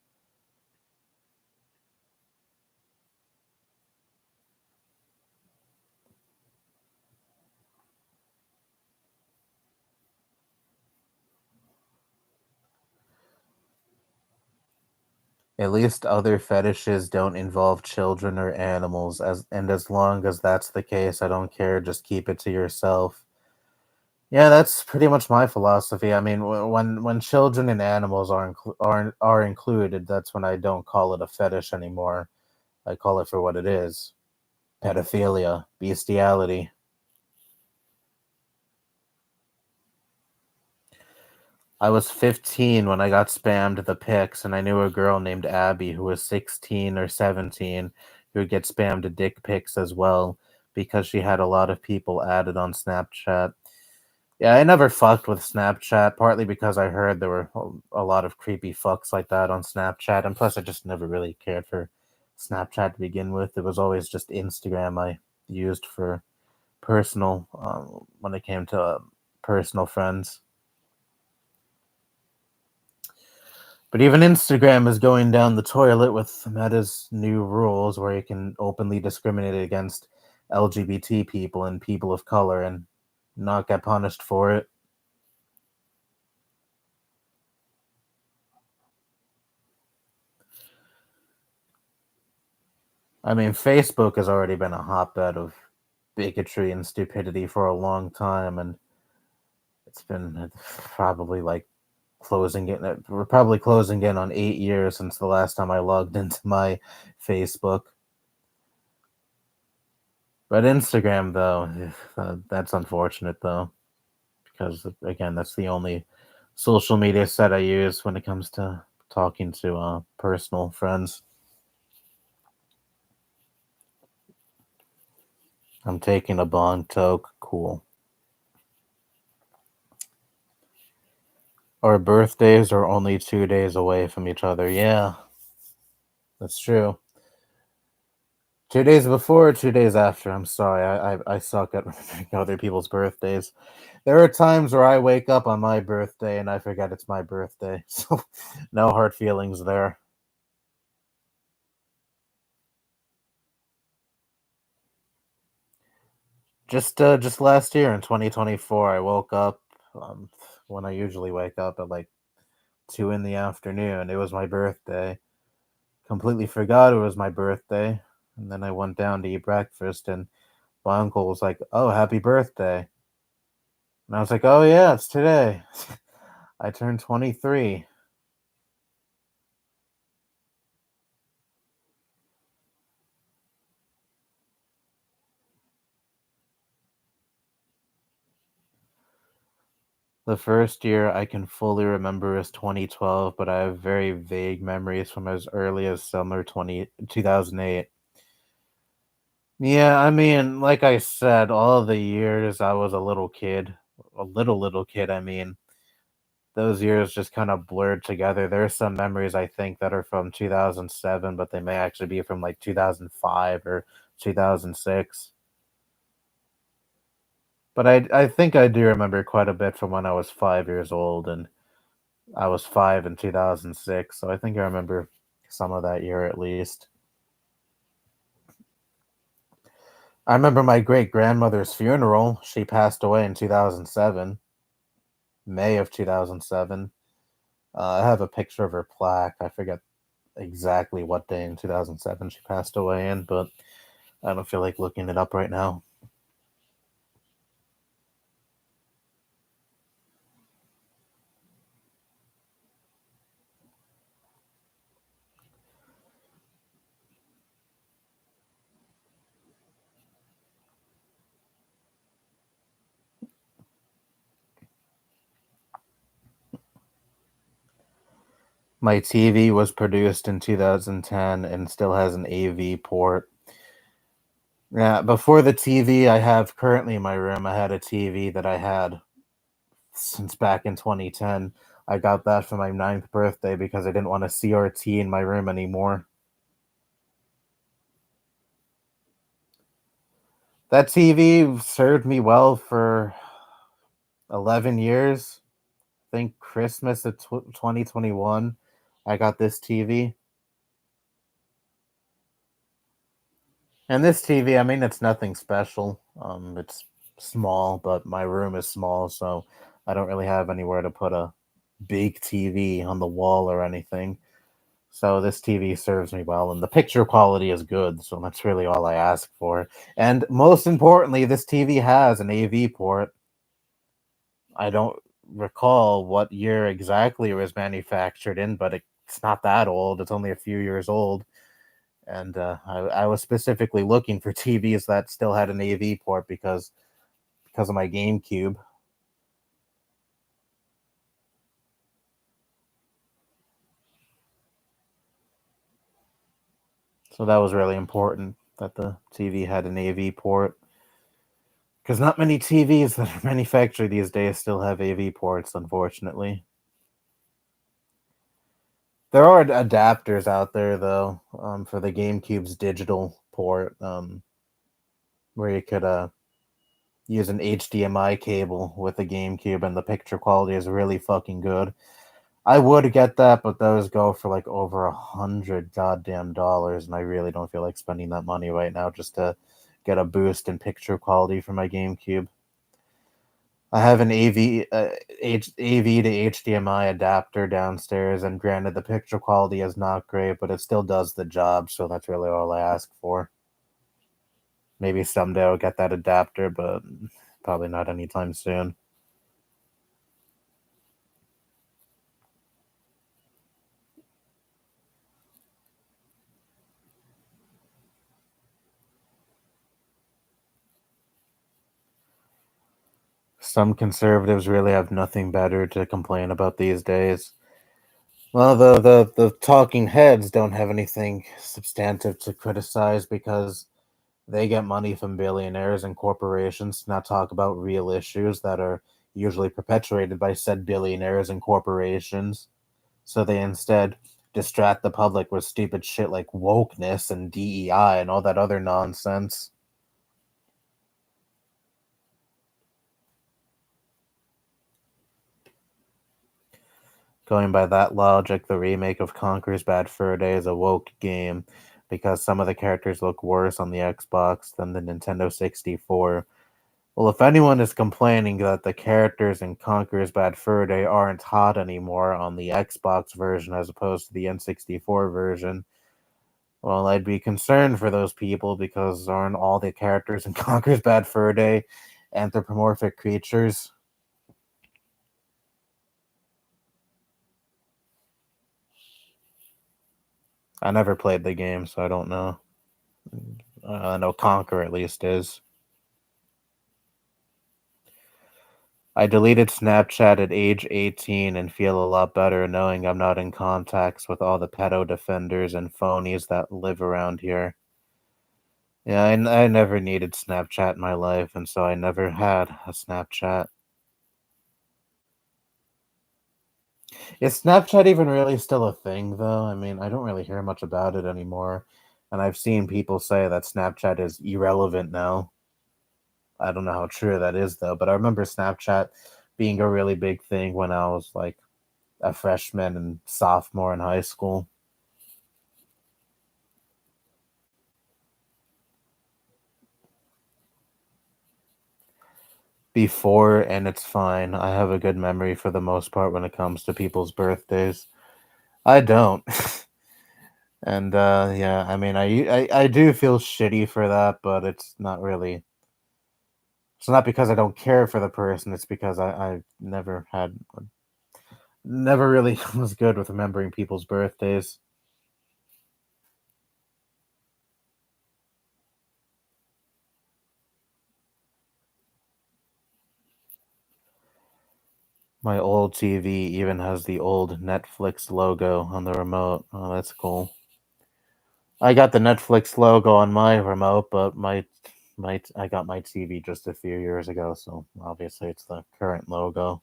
At least other fetishes don't involve children or animals, as long as that's the case, I don't care. Just keep it to yourself. Yeah, that's pretty much my philosophy. I mean, when children and animals are included, that's when I don't call it a fetish anymore. I call it for what it is: pedophilia, bestiality. I was 15 when I got spammed the pics, and I knew a girl named Abby who was 16 or 17 who would get spammed dick pics as well because she had a lot of people added on Snapchat. Yeah, I never fucked with Snapchat, partly because I heard there were a lot of creepy fucks like that on Snapchat, and plus I just never really cared for Snapchat to begin with. It was always just Instagram I used for personal, when it came to personal friends. But even Instagram is going down the toilet with Meta's new rules where you can openly discriminate against LGBT people and people of color and not get punished for it. I mean, Facebook has already been a hotbed of bigotry and stupidity for a long time, and it's been probably like closing in. We're probably closing in on 8 years since the last time I logged into my Facebook. But Instagram, though, that's unfortunate, though, because again, that's the only social media set I use when it comes to talking to personal friends. I'm taking a bong toke. Cool. Our birthdays are only 2 days away from each other. Yeah, that's true. 2 days before, 2 days after. I'm sorry, I suck at remembering other people's birthdays. There are times where I wake up on my birthday and I forget it's my birthday. So no hard feelings there. Just last year in 2024, I woke up um, when I usually wake up at like 2 in the afternoon. It was my birthday. Completely forgot it was my birthday, and then I went down to eat breakfast, and my uncle was like, "Oh, happy birthday!" And I was like, "Oh yeah, it's today." I turned 23. The first year I can fully remember is 2012, but I have very vague memories from as early as summer 2008. Yeah, I mean, like I said, all the years I was a little kid, a little kid, I mean, those years just kind of blurred together. There are some memories I think that are from 2007, but they may actually be from like 2005 or 2006. But I think I do remember quite a bit from when I was 5 years old, and I was five in 2006, so I think I remember some of that year at least. I remember my great grandmother's funeral. She passed away in 2007, May of 2007. I have a picture of her plaque. I forget exactly what day in 2007 she passed away in, but I don't feel like looking it up right now. My TV was produced in 2010 and still has an AV port. Yeah, before the TV I have currently in my room, I had a TV that I had since back in 2010. I got that for my ninth birthday because I didn't want a CRT in my room anymore. That TV served me well for 11 years. I think Christmas of 2021, I got this TV. And this TV, I mean, it's nothing special. It's small, but my room is small, so I don't really have anywhere to put a big TV on the wall or anything. So this TV serves me well, and the picture quality is good. So that's really all I ask for. And most importantly, this TV has an AV port. I don't recall what year exactly it was manufactured in, but it's not that old. It's only a few years old. And I was specifically looking for TVs that still had an AV port because of my GameCube. So that was really important that the TV had an AV port. Because not many TVs that are manufactured these days still have AV ports, unfortunately. There are adapters out there, though, for the GameCube's digital port, where you could use an HDMI cable with the GameCube, and the picture quality is really fucking good. I would get that, but those go for like over $100 goddamn, and I really don't feel like spending that money right now just to get a boost in picture quality for my GameCube. I have an AV to HDMI adapter downstairs, and granted, the picture quality is not great, but it still does the job, so that's really all I ask for. Maybe someday I'll get that adapter, but probably not anytime soon. Some conservatives really have nothing better to complain about these days. Well, the talking heads don't have anything substantive to criticize because they get money from billionaires and corporations to not talk about real issues that are usually perpetuated by said billionaires and corporations. So they instead distract the public with stupid shit like wokeness and DEI and all that other nonsense. Going by that logic, the remake of Conker's Bad Fur Day is a woke game because some of the characters look worse on the Xbox than the Nintendo 64. Well, if anyone is complaining that the characters in Conker's Bad Fur Day aren't hot anymore on the Xbox version as opposed to the N64 version, well, I'd be concerned for those people because aren't all the characters in Conker's Bad Fur Day anthropomorphic creatures? I never played the game, so I don't know. I know Conker at least is. I deleted Snapchat at age 18 and feel a lot better knowing I'm not in contacts with all the pedo defenders and phonies that live around here. Yeah, I never needed Snapchat in my life, and so I never had a Snapchat. Is Snapchat even really still a thing, though? I mean, I don't really hear much about it anymore, and I've seen people say that Snapchat is irrelevant now. I don't know how true that is, though, but I remember Snapchat being a really big thing when I was like a freshman and sophomore in high school. Before, and it's fine. I have a good memory for the most part when it comes to people's birthdays. I don't. And yeah, I mean, I do feel shitty for that, but it's not really. It's not because I don't care for the person. It's because I never really was good with remembering people's birthdays. My old TV even has the old Netflix logo on the remote. Oh, that's cool. I got the Netflix logo on my remote, but I got my TV just a few years ago, so obviously it's the current logo.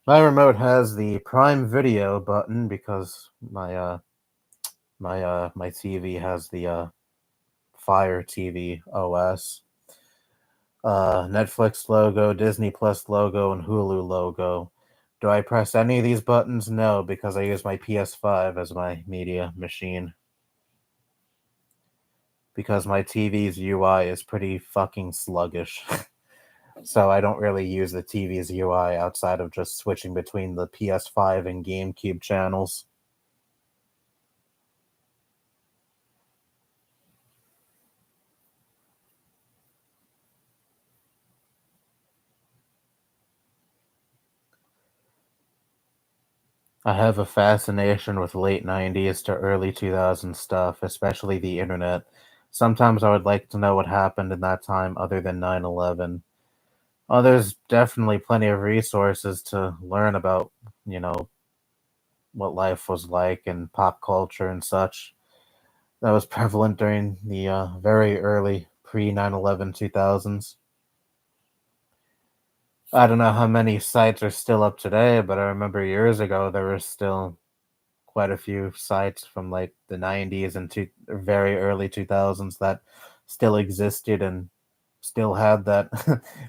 My remote has the Prime Video button because my TV has the Fire TV OS. Netflix logo, Disney Plus logo, and Hulu logo. Do I press any of these buttons? No, because I use my PS5 as my media machine. Because my TV's UI is pretty fucking sluggish. So I don't really use the TV's UI outside of just switching between the PS5 and GameCube channels. I have a fascination with late 90s to early 2000s stuff, especially the internet. Sometimes I would like to know what happened in that time other than 9/11. Oh, there's definitely plenty of resources to learn about, you know, what life was like and pop culture and such. That was prevalent during the very early pre 9/11 2000s. I don't know how many sites are still up today, but I remember years ago there were still quite a few sites from like the 90s and very early 2000s that still existed and still had that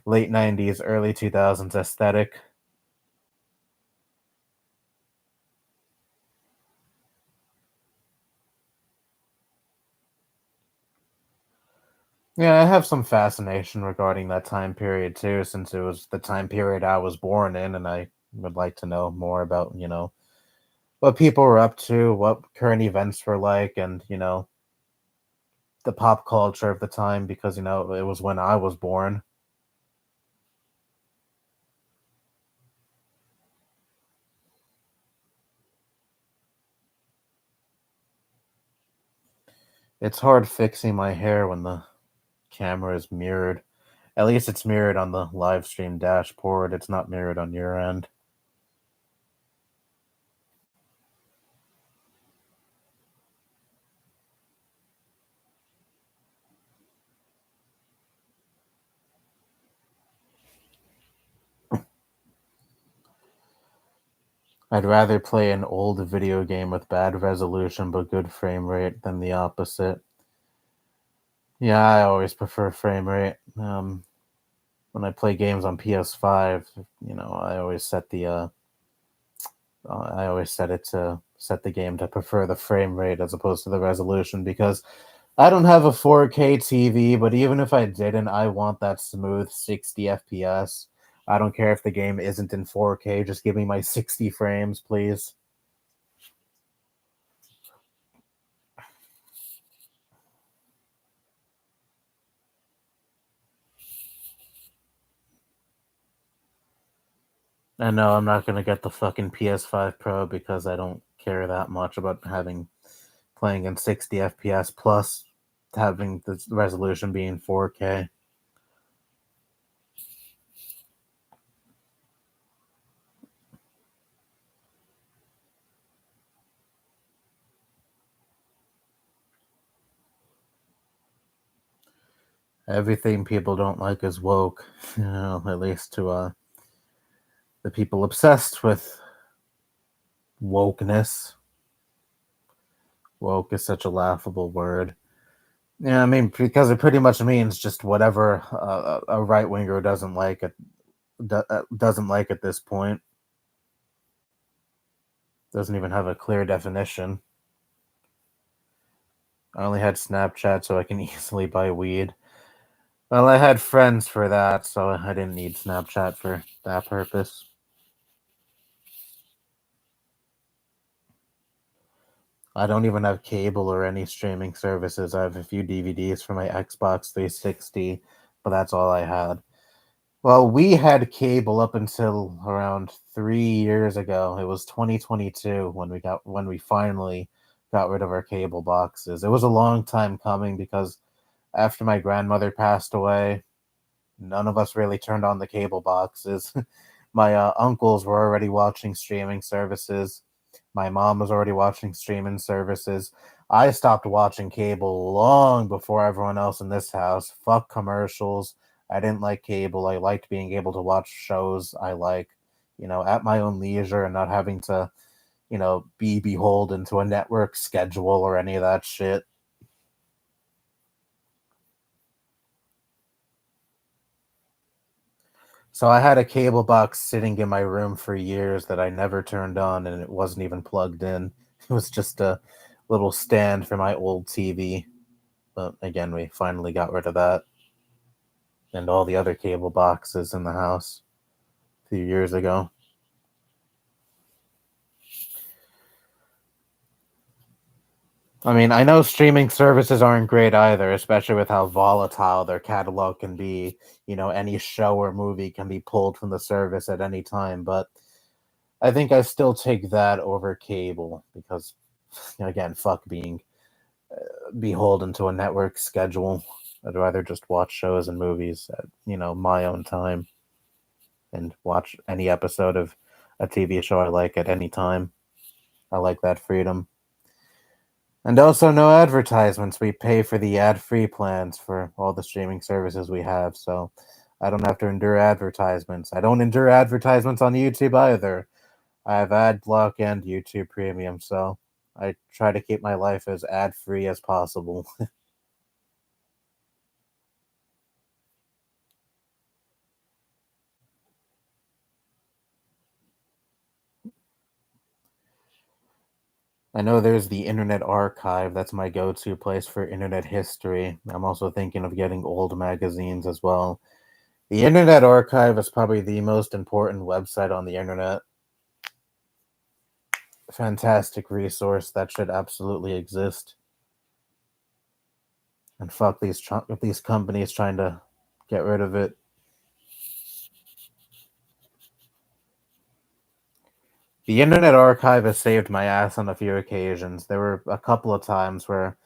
late 90s, early 2000s aesthetic. Yeah, I have some fascination regarding that time period too, since it was the time period I was born in, and I would like to know more about, what people were up to, what current events were like, and, the pop culture of the time because, it was when I was born. It's hard fixing my hair when the camera is mirrored. At least it's mirrored on the live stream dashboard. It's not mirrored on your end. I'd rather play an old video game with bad resolution but good frame rate than the opposite. Yeah, I always prefer frame rate. When I play games on PS5, I always set it to set the game to prefer the frame rate as opposed to the resolution because I don't have a 4K TV, but even if I didn't, I want that smooth 60 FPS. I don't care if the game isn't in 4K, just give me my 60 frames, please. And no, I'm not gonna get the fucking PS5 Pro because I don't care that much about having playing in 60 FPS plus having the resolution being 4K. Everything people don't like is woke, at least to the people obsessed with wokeness. Woke is such a laughable word. Yeah, I mean, because it pretty much means just whatever a right winger doesn't like at this point. Doesn't even have a clear definition. I only had Snapchat so I can easily buy weed. Well, I had friends for that, so I didn't need Snapchat for that purpose. I don't even have cable or any streaming services. I have a few DVDs for my Xbox 360, but that's all I had. Well, we had cable up until around 3 years ago. It was 2022 when we finally got rid of our cable boxes. It was a long time coming because after my grandmother passed away, none of us really turned on the cable boxes. My uncles were already watching streaming services. My mom was already watching streaming services. I stopped watching cable long before everyone else in this house. Fuck commercials. I didn't like cable. I liked being able to watch shows I like, at my own leisure and not having to, be beholden to a network schedule or any of that shit. So I had a cable box sitting in my room for years that I never turned on and it wasn't even plugged in. It was just a little stand for my old TV. But again, we finally got rid of that and all the other cable boxes in the house a few years ago. I mean, I know streaming services aren't great either, especially with how volatile their catalog can be. Any show or movie can be pulled from the service at any time, but I think I still take that over cable because, again, fuck being beholden to a network schedule. I'd rather just watch shows and movies at, my own time. and watch any episode of a TV show I like at any time. I like that freedom. And also, no advertisements. We pay for the ad free plans for all the streaming services we have, so I don't have to endure advertisements. I don't endure advertisements on YouTube either. I have ad block and YouTube Premium, so I try to keep my life as ad free as possible. I know there's the Internet Archive. That's my go to place for internet history. I'm also thinking of getting old magazines as well. The Internet Archive is probably the most important website on the internet. Fantastic resource that should absolutely exist. And fuck these companies trying to get rid of it. The Internet Archive has saved my ass on a few occasions. There were a couple of times where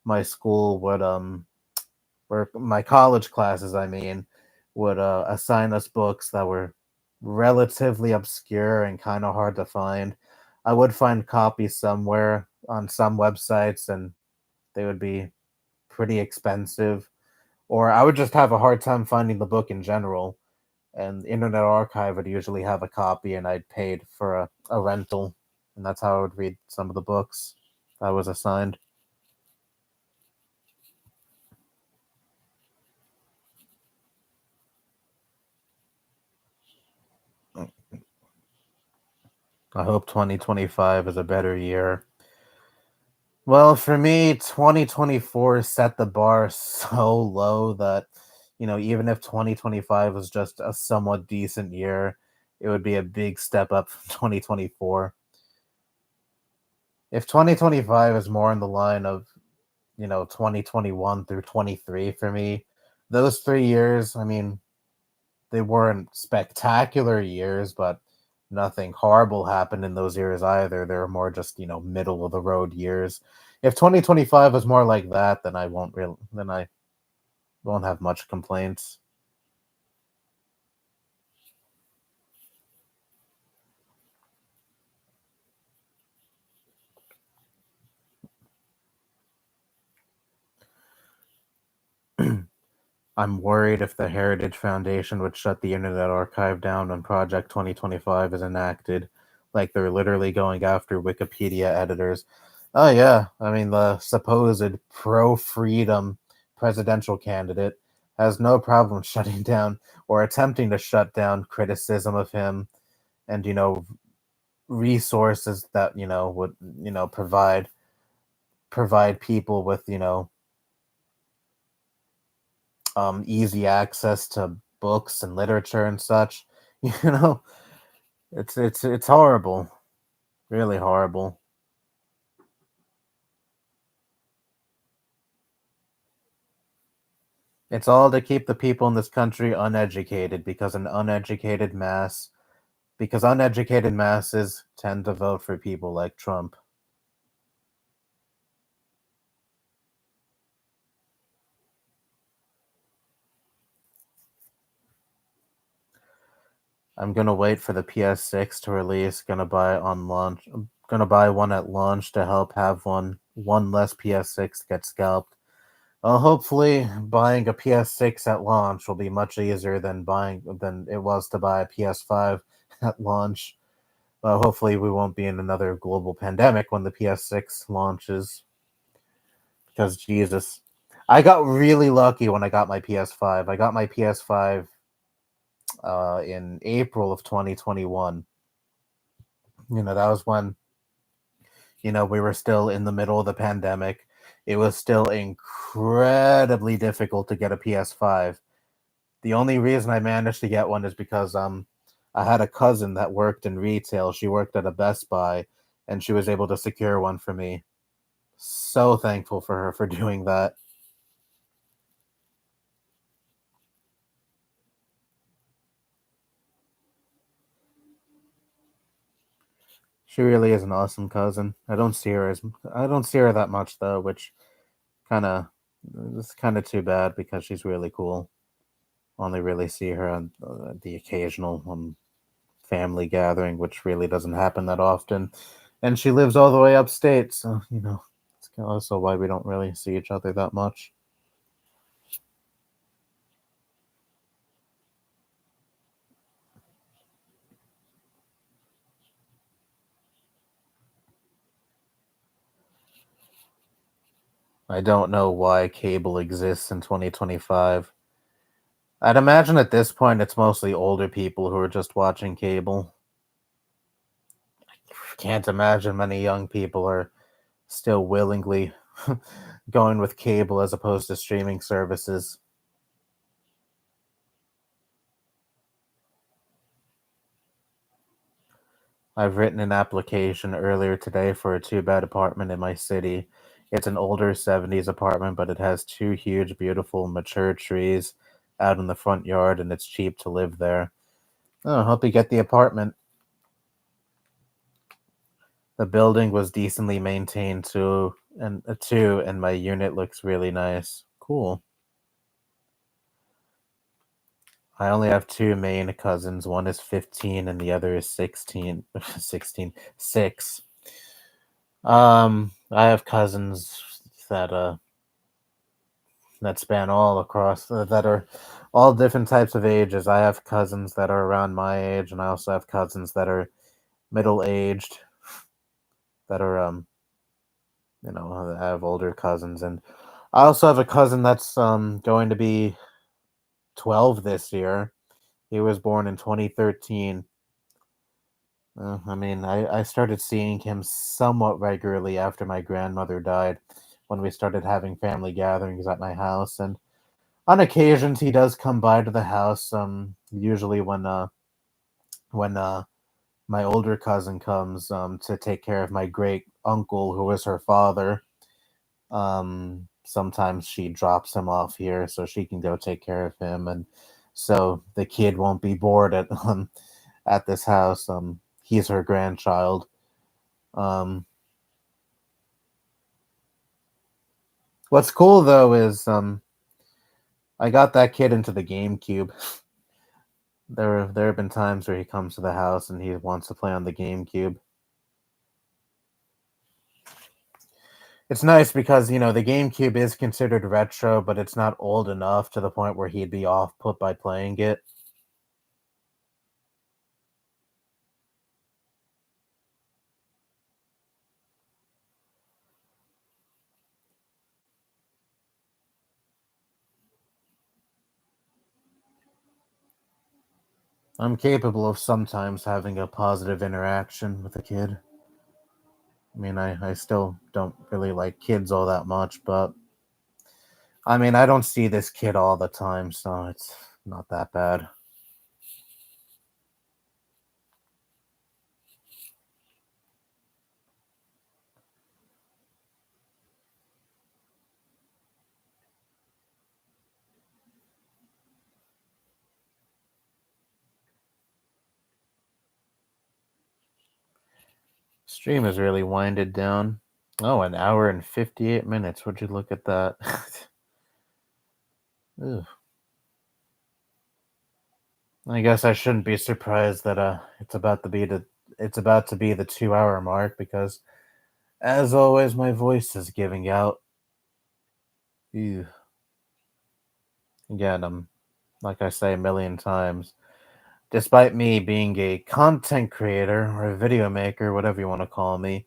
my school would where my college classes, I mean, would assign us books that were relatively obscure and kind of hard to find. I would find copies somewhere on some websites, and they would be pretty expensive, or I would just have a hard time finding the book in general. And Internet Archive would usually have a copy, and I'd paid for a rental, and that's how I would read some of the books I was assigned. I hope 2025 is a better year. Well, for me, 2024 set the bar so low that, even if 2025 was just a somewhat decent year, it would be a big step up from 2024. If 2025 is more in the line of, 2021 through 23 for me, those 3 years, I mean, they weren't spectacular years, but nothing horrible happened in those years either. They were more just, middle of the road years. If 2025 was more like that, then I won't have much complaints. I'm worried if the Heritage Foundation would shut the Internet Archive down when Project 2025 is enacted. Like they're literally going after Wikipedia editors. Oh, yeah. I mean, the supposed pro freedom presidential candidate has no problem shutting down or attempting to shut down criticism of him and, resources that, would, provide people with, easy access to books and literature and such. You know, it's horrible, really horrible. It's all to keep the people in this country uneducated because uneducated masses tend to vote for people like Trump. I'm gonna wait for the PS6 to release. Gonna buy on launch. I'm gonna buy one at launch to help have one less PS6 get scalped. Well, hopefully, buying a PS6 at launch will be much easier than it was to buy a PS5 at launch. Well, hopefully, we won't be in another global pandemic when the PS6 launches. Because Jesus, I got really lucky when I got my PS5. I got my PS5 in April of 2021. That was when we were still in the middle of the pandemic. It was still incredibly difficult to get a PS5. The only reason I managed to get one is because I had a cousin that worked in retail. She worked at a Best Buy and she was able to secure one for me. So thankful for her for doing that. She really is an awesome cousin. I don't see her that much though, which kind of it's kind of too bad because she's really cool. Only really see her on the occasional family gathering, which really doesn't happen that often. And she lives all the way upstate, so it's also why we don't really see each other that much. I don't know why cable exists in 2025. I'd imagine at this point it's mostly older people who are just watching cable. Can't imagine many young people are still willingly going with cable as opposed to streaming services. I've written an application earlier today for a two-bed apartment in my city. It's an older 70s apartment, but it has two huge, beautiful, mature trees out in the front yard, and it's cheap to live there. Oh, hope you get the apartment. The building was decently maintained too, and my unit looks really nice. Cool. I only have two main cousins. One is 15 and the other is 16. 16. 6. I have cousins that uh that span all across that are all different types of ages. I have cousins that are around my age, and I also have cousins that are middle aged, that are I have older cousins, and I also have a cousin that's going to be 12 this year. He was born in 2013. I mean, I started seeing him somewhat regularly after my grandmother died, when we started having family gatherings at my house, and on occasions he does come by to the house. Usually when my older cousin comes to take care of my great uncle, who was her father. Sometimes she drops him off here so she can go take care of him, and so the kid won't be bored at this house. He's her grandchild. Um, what's cool though is I got that kid into the GameCube. There have been times where he comes to the house and he wants to play on the GameCube. It's nice because the GameCube is considered retro, but it's not old enough to the point where he'd be off put by playing it. I'm capable of sometimes having a positive interaction with a kid. I mean, I still don't really like kids all that much, but I mean, I don't see this kid all the time, so it's not that bad. Stream is really winded down. Oh, an hour and 58 minutes. Would you look at that? Ugh. I guess I shouldn't be surprised that it's about to be the 2 hour mark because, as always, my voice is giving out. Ew. Again, like I say a million times, despite me being a content creator or a video maker, whatever you want to call me,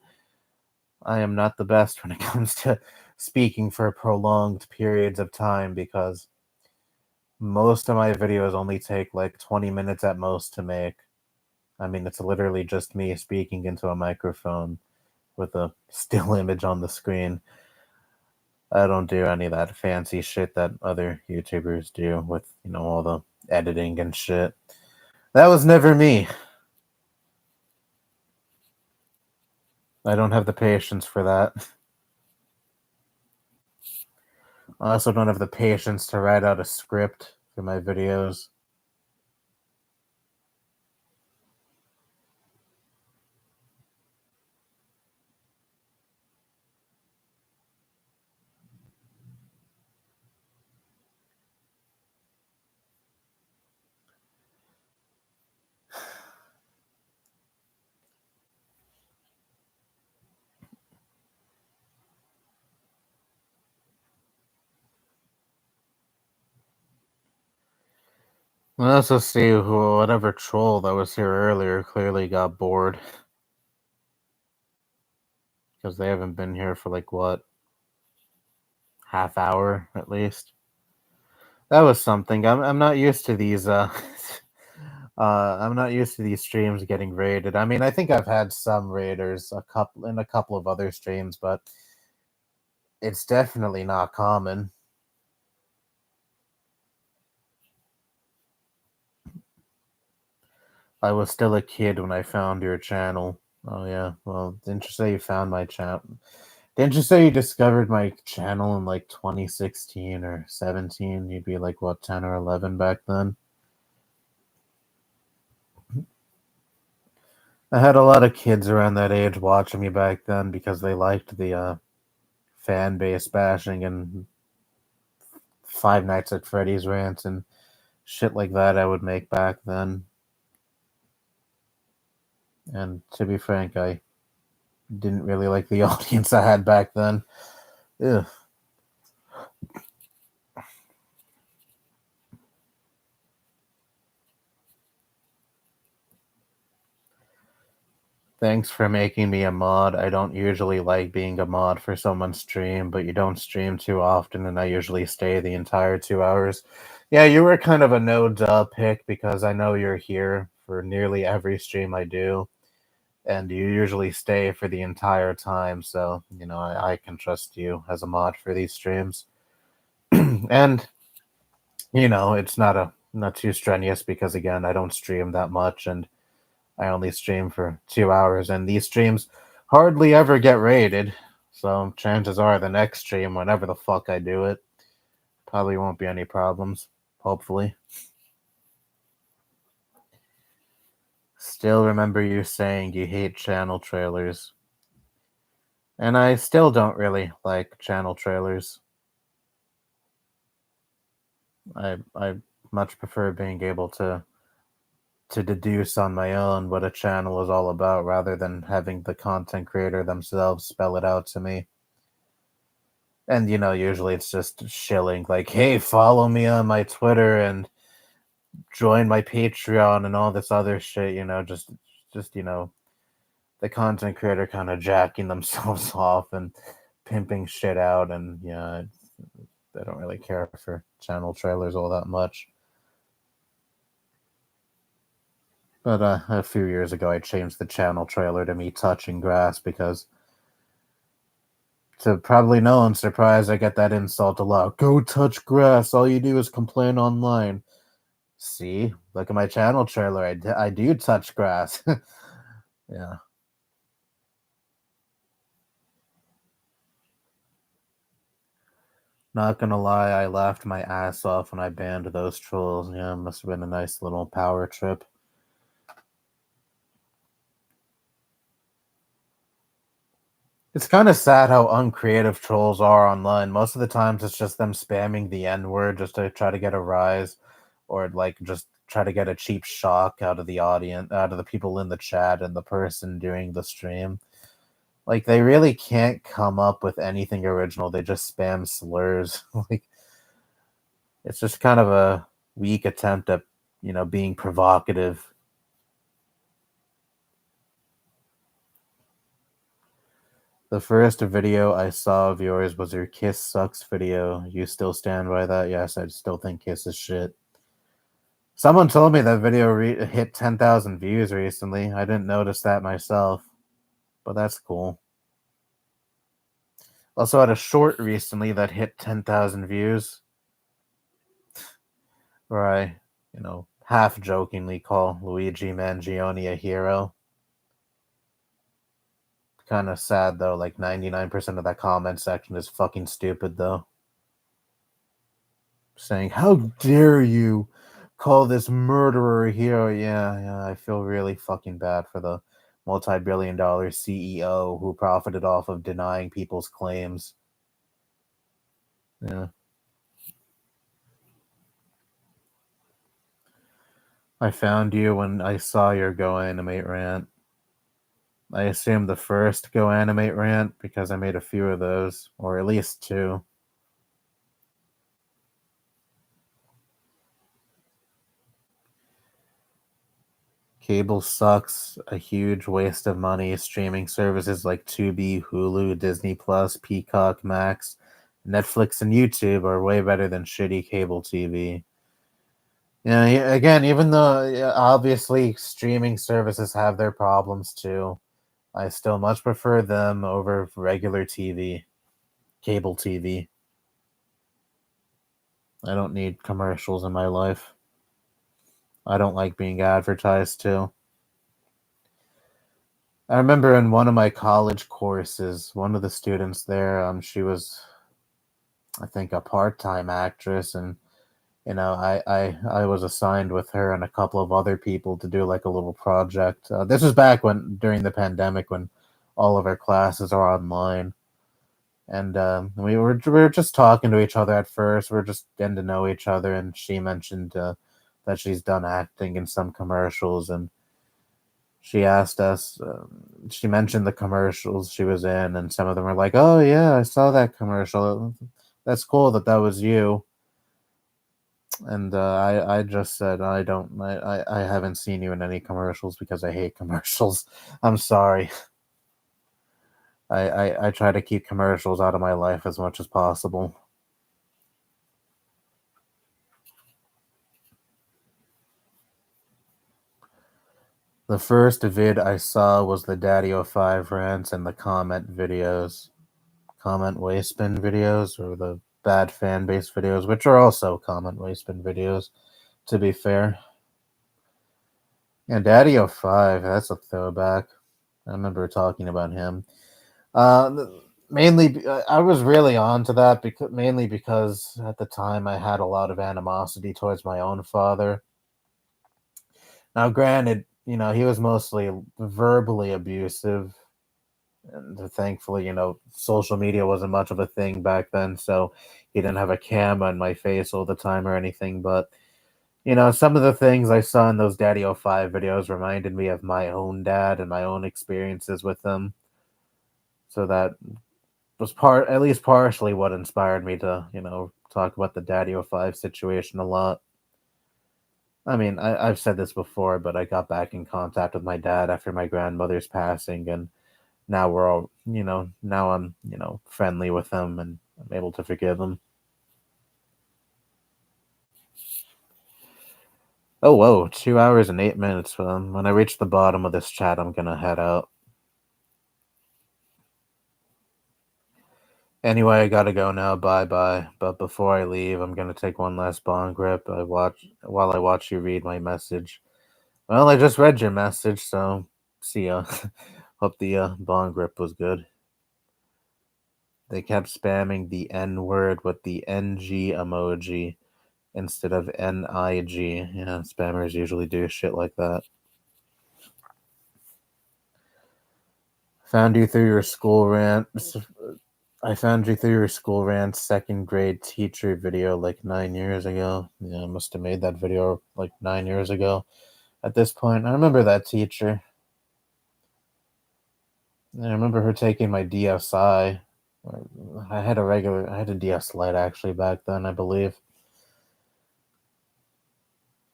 I am not the best when it comes to speaking for prolonged periods of time because most of my videos only take like 20 minutes at most to make. I mean, it's literally just me speaking into a microphone with a still image on the screen. I don't do any of that fancy shit that other YouTubers do with, all the editing and shit. That was never me. I don't have the patience for that. I also don't have the patience to write out a script for my videos. Let's just see who whatever troll that was here earlier clearly got bored because they haven't been here for like what, half hour at least. That was something. I'm not used to these I'm not used to these streams getting raided. I mean, I think I've had some raiders a couple of other streams, but it's definitely not common. I was still a kid when I found your channel. Oh yeah. Well, didn't you say you found my channel? Didn't you say you discovered my channel in like 2016 or 17? You'd be like what, 10 or 11 back then? I had a lot of kids around that age watching me back then because they liked the fan base bashing and Five Nights at Freddy's rants and shit like that I would make back then. And to be frank, I didn't really like the audience I had back then. Ugh. Thanks for making me a mod. I don't usually like being a mod for someone's stream, but you don't stream too often, and I usually stay the entire 2 hours. Yeah, you were kind of a no duh pick because I know you're here for nearly every stream I do, and you usually stay for the entire time, so, I can trust you as a mod for these streams. And, it's not too strenuous because, again, I don't stream that much, and I only stream for 2 hours, and these streams hardly ever get rated. So chances are the next stream, whenever the fuck I do it, probably won't be any problems. Hopefully. Still remember you saying you hate channel trailers. And I still don't really like channel trailers. I much prefer being able to deduce on my own what a channel is all about rather than having the content creator themselves spell it out to me. And usually it's just shilling like, hey, follow me on my Twitter and join my Patreon and all this other shit, just the content creator kind of jacking themselves off and pimping shit out. And yeah, I don't really care for channel trailers all that much. But a few years ago I changed the channel trailer to me touching grass because, to probably no one's surprise, I get that insult a lot. Go touch grass. All you do is complain online. See, look at my channel trailer. I do touch grass. Yeah. Not gonna lie, I laughed my ass off when I banned those trolls. Yeah, must have been a nice little power trip. It's kind of sad how uncreative trolls are online. Most of the times it's just them spamming the N word just to try to get a rise, or like just try to get a cheap shock out of the audience, out of the people in the chat and the person doing the stream. Like, they really can't come up with anything original. They just spam slurs. Like, it's just kind of a weak attempt at, being provocative. The first video I saw of yours was your Kiss Sucks video. You still stand by that? Yes, I still think Kiss is shit. Someone told me that video hit 10,000 views recently. I didn't notice that myself, but that's cool. Also had a short recently that hit 10,000 views, where I, half jokingly call Luigi Mangione a hero. Kind of sad though, like 99% of that comment section is fucking stupid though. Saying, how dare you call this murderer a hero? Yeah, I feel really fucking bad for the multi-billion-dollar CEO who profited off of denying people's claims. Yeah. I found you when I saw your Go Animate rant. I assume the first Go Animate rant because I made a few of those, or at least two. Cable sucks, a huge waste of money. Streaming services like Tubi, Hulu, Disney Plus, Peacock, Max, Netflix, and YouTube are way better than shitty cable TV. Yeah, again, even though obviously streaming services have their problems too, I still much prefer them over regular TV, cable TV. I don't need commercials in my life. I don't like being advertised to. I remember in one of my college courses, one of the students there, she was, I think, a part-time actress, and I was assigned with her and a couple of other people to do like a little project. This was back when during the pandemic when all of our classes are online, and we were just talking to each other at first. We are just getting to know each other, and she mentioned that she's done acting in some commercials, and she asked us. She mentioned the commercials she was in, and some of them were like, "Oh yeah, I saw that commercial. That's cool that was you." And I just said I haven't seen you in any commercials because I hate commercials. I'm sorry. I try to keep commercials out of my life as much as possible. The first vid I saw was the Daddy05 rants and the comment videos, comment wastebin videos, or the bad fan base videos, which are also comment wastebin videos, to be fair. Yeah, Daddy05, that's a throwback. I remember talking about him. Mainly, I was really onto that mainly because at the time I had a lot of animosity towards my own father. Now, granted, he was mostly verbally abusive, and thankfully, social media wasn't much of a thing back then, so he didn't have a camera in my face all the time or anything. But some of the things I saw in those Daddy05 videos reminded me of my own dad and my own experiences with him. So that was at least partially what inspired me to, talk about the Daddy05 situation a lot. I mean, I've said this before, but I got back in contact with my dad after my grandmother's passing, and now we're all, now I'm, friendly with him and I'm able to forgive him. Oh, whoa, 2 hours and 8 minutes. When I reach the bottom of this chat, I'm gonna head out. Anyway, I gotta go now. Bye bye. But before I leave, I'm gonna take one last bong rip. While I watch you read my message. Well, I just read your message, so see ya. Hope the bong grip was good. They kept spamming the N word with the NG emoji instead of NIG. Yeah, spammers usually do shit like that. Found you through your school rant. I found you through your school rant second grade teacher video like 9 years ago. Yeah, I must have made that video like 9 years ago. At this point, I remember that teacher. I remember her taking my DSI. I had a DS Lite actually back then, I believe.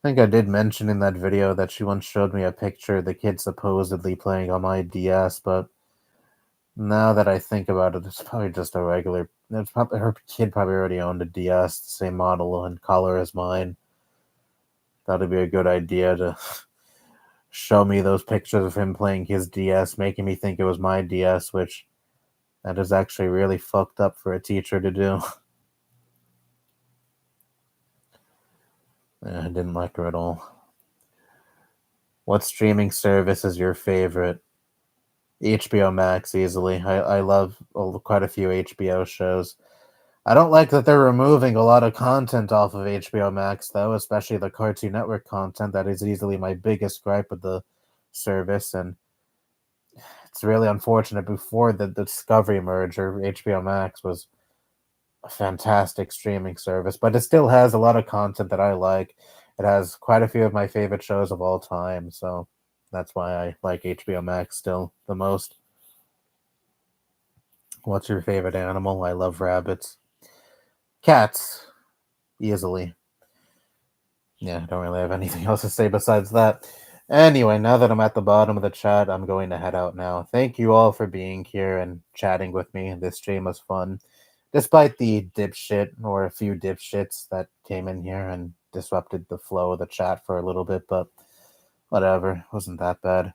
I think I did mention in that video that she once showed me a picture of the kid supposedly playing on my DS, but now that I think about it, it's probably just a regular. It's probably her kid probably already owned a DS, the same model and color as mine. That'd be a good idea to show me those pictures of him playing his DS, making me think it was my DS, which that is actually really fucked up for a teacher to do. Yeah, I didn't like her at all. What streaming service is your favorite? HBO Max, easily. I love quite a few HBO shows. I don't like that they're removing a lot of content off of HBO Max, though, especially the Cartoon Network content. That is easily my biggest gripe with the service, and it's really unfortunate. Before the Discovery merger, HBO Max was a fantastic streaming service, but it still has a lot of content that I like. It has quite a few of my favorite shows of all time, so that's why I like HBO Max still the most. What's your favorite animal? I love rabbits. Cats, easily. Yeah, I don't really have anything else to say besides that. Anyway, now that I'm at the bottom of the chat, I'm going to head out now. Thank you all for being here and chatting with me. This stream was fun. Despite the dipshit or a few dipshits that came in here and disrupted the flow of the chat for a little bit, but whatever, wasn't that bad.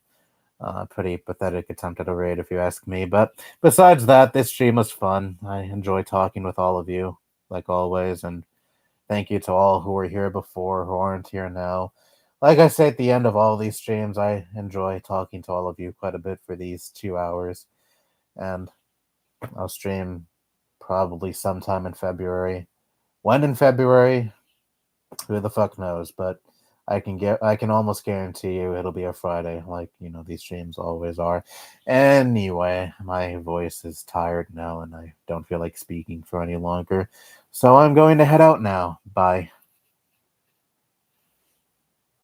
Pretty pathetic attempt at a raid, if you ask me. But besides that, this stream was fun. I enjoy talking with all of you, like always, and thank you to all who were here before, who aren't here now. Like I say at the end of all these streams, I enjoy talking to all of you quite a bit for these 2 hours, and I'll stream probably sometime in February. When in February, who the fuck knows? But I can almost guarantee you it'll be a Friday, like these streams always are. Anyway, my voice is tired now, and I don't feel like speaking for any longer, so I'm going to head out now. Bye.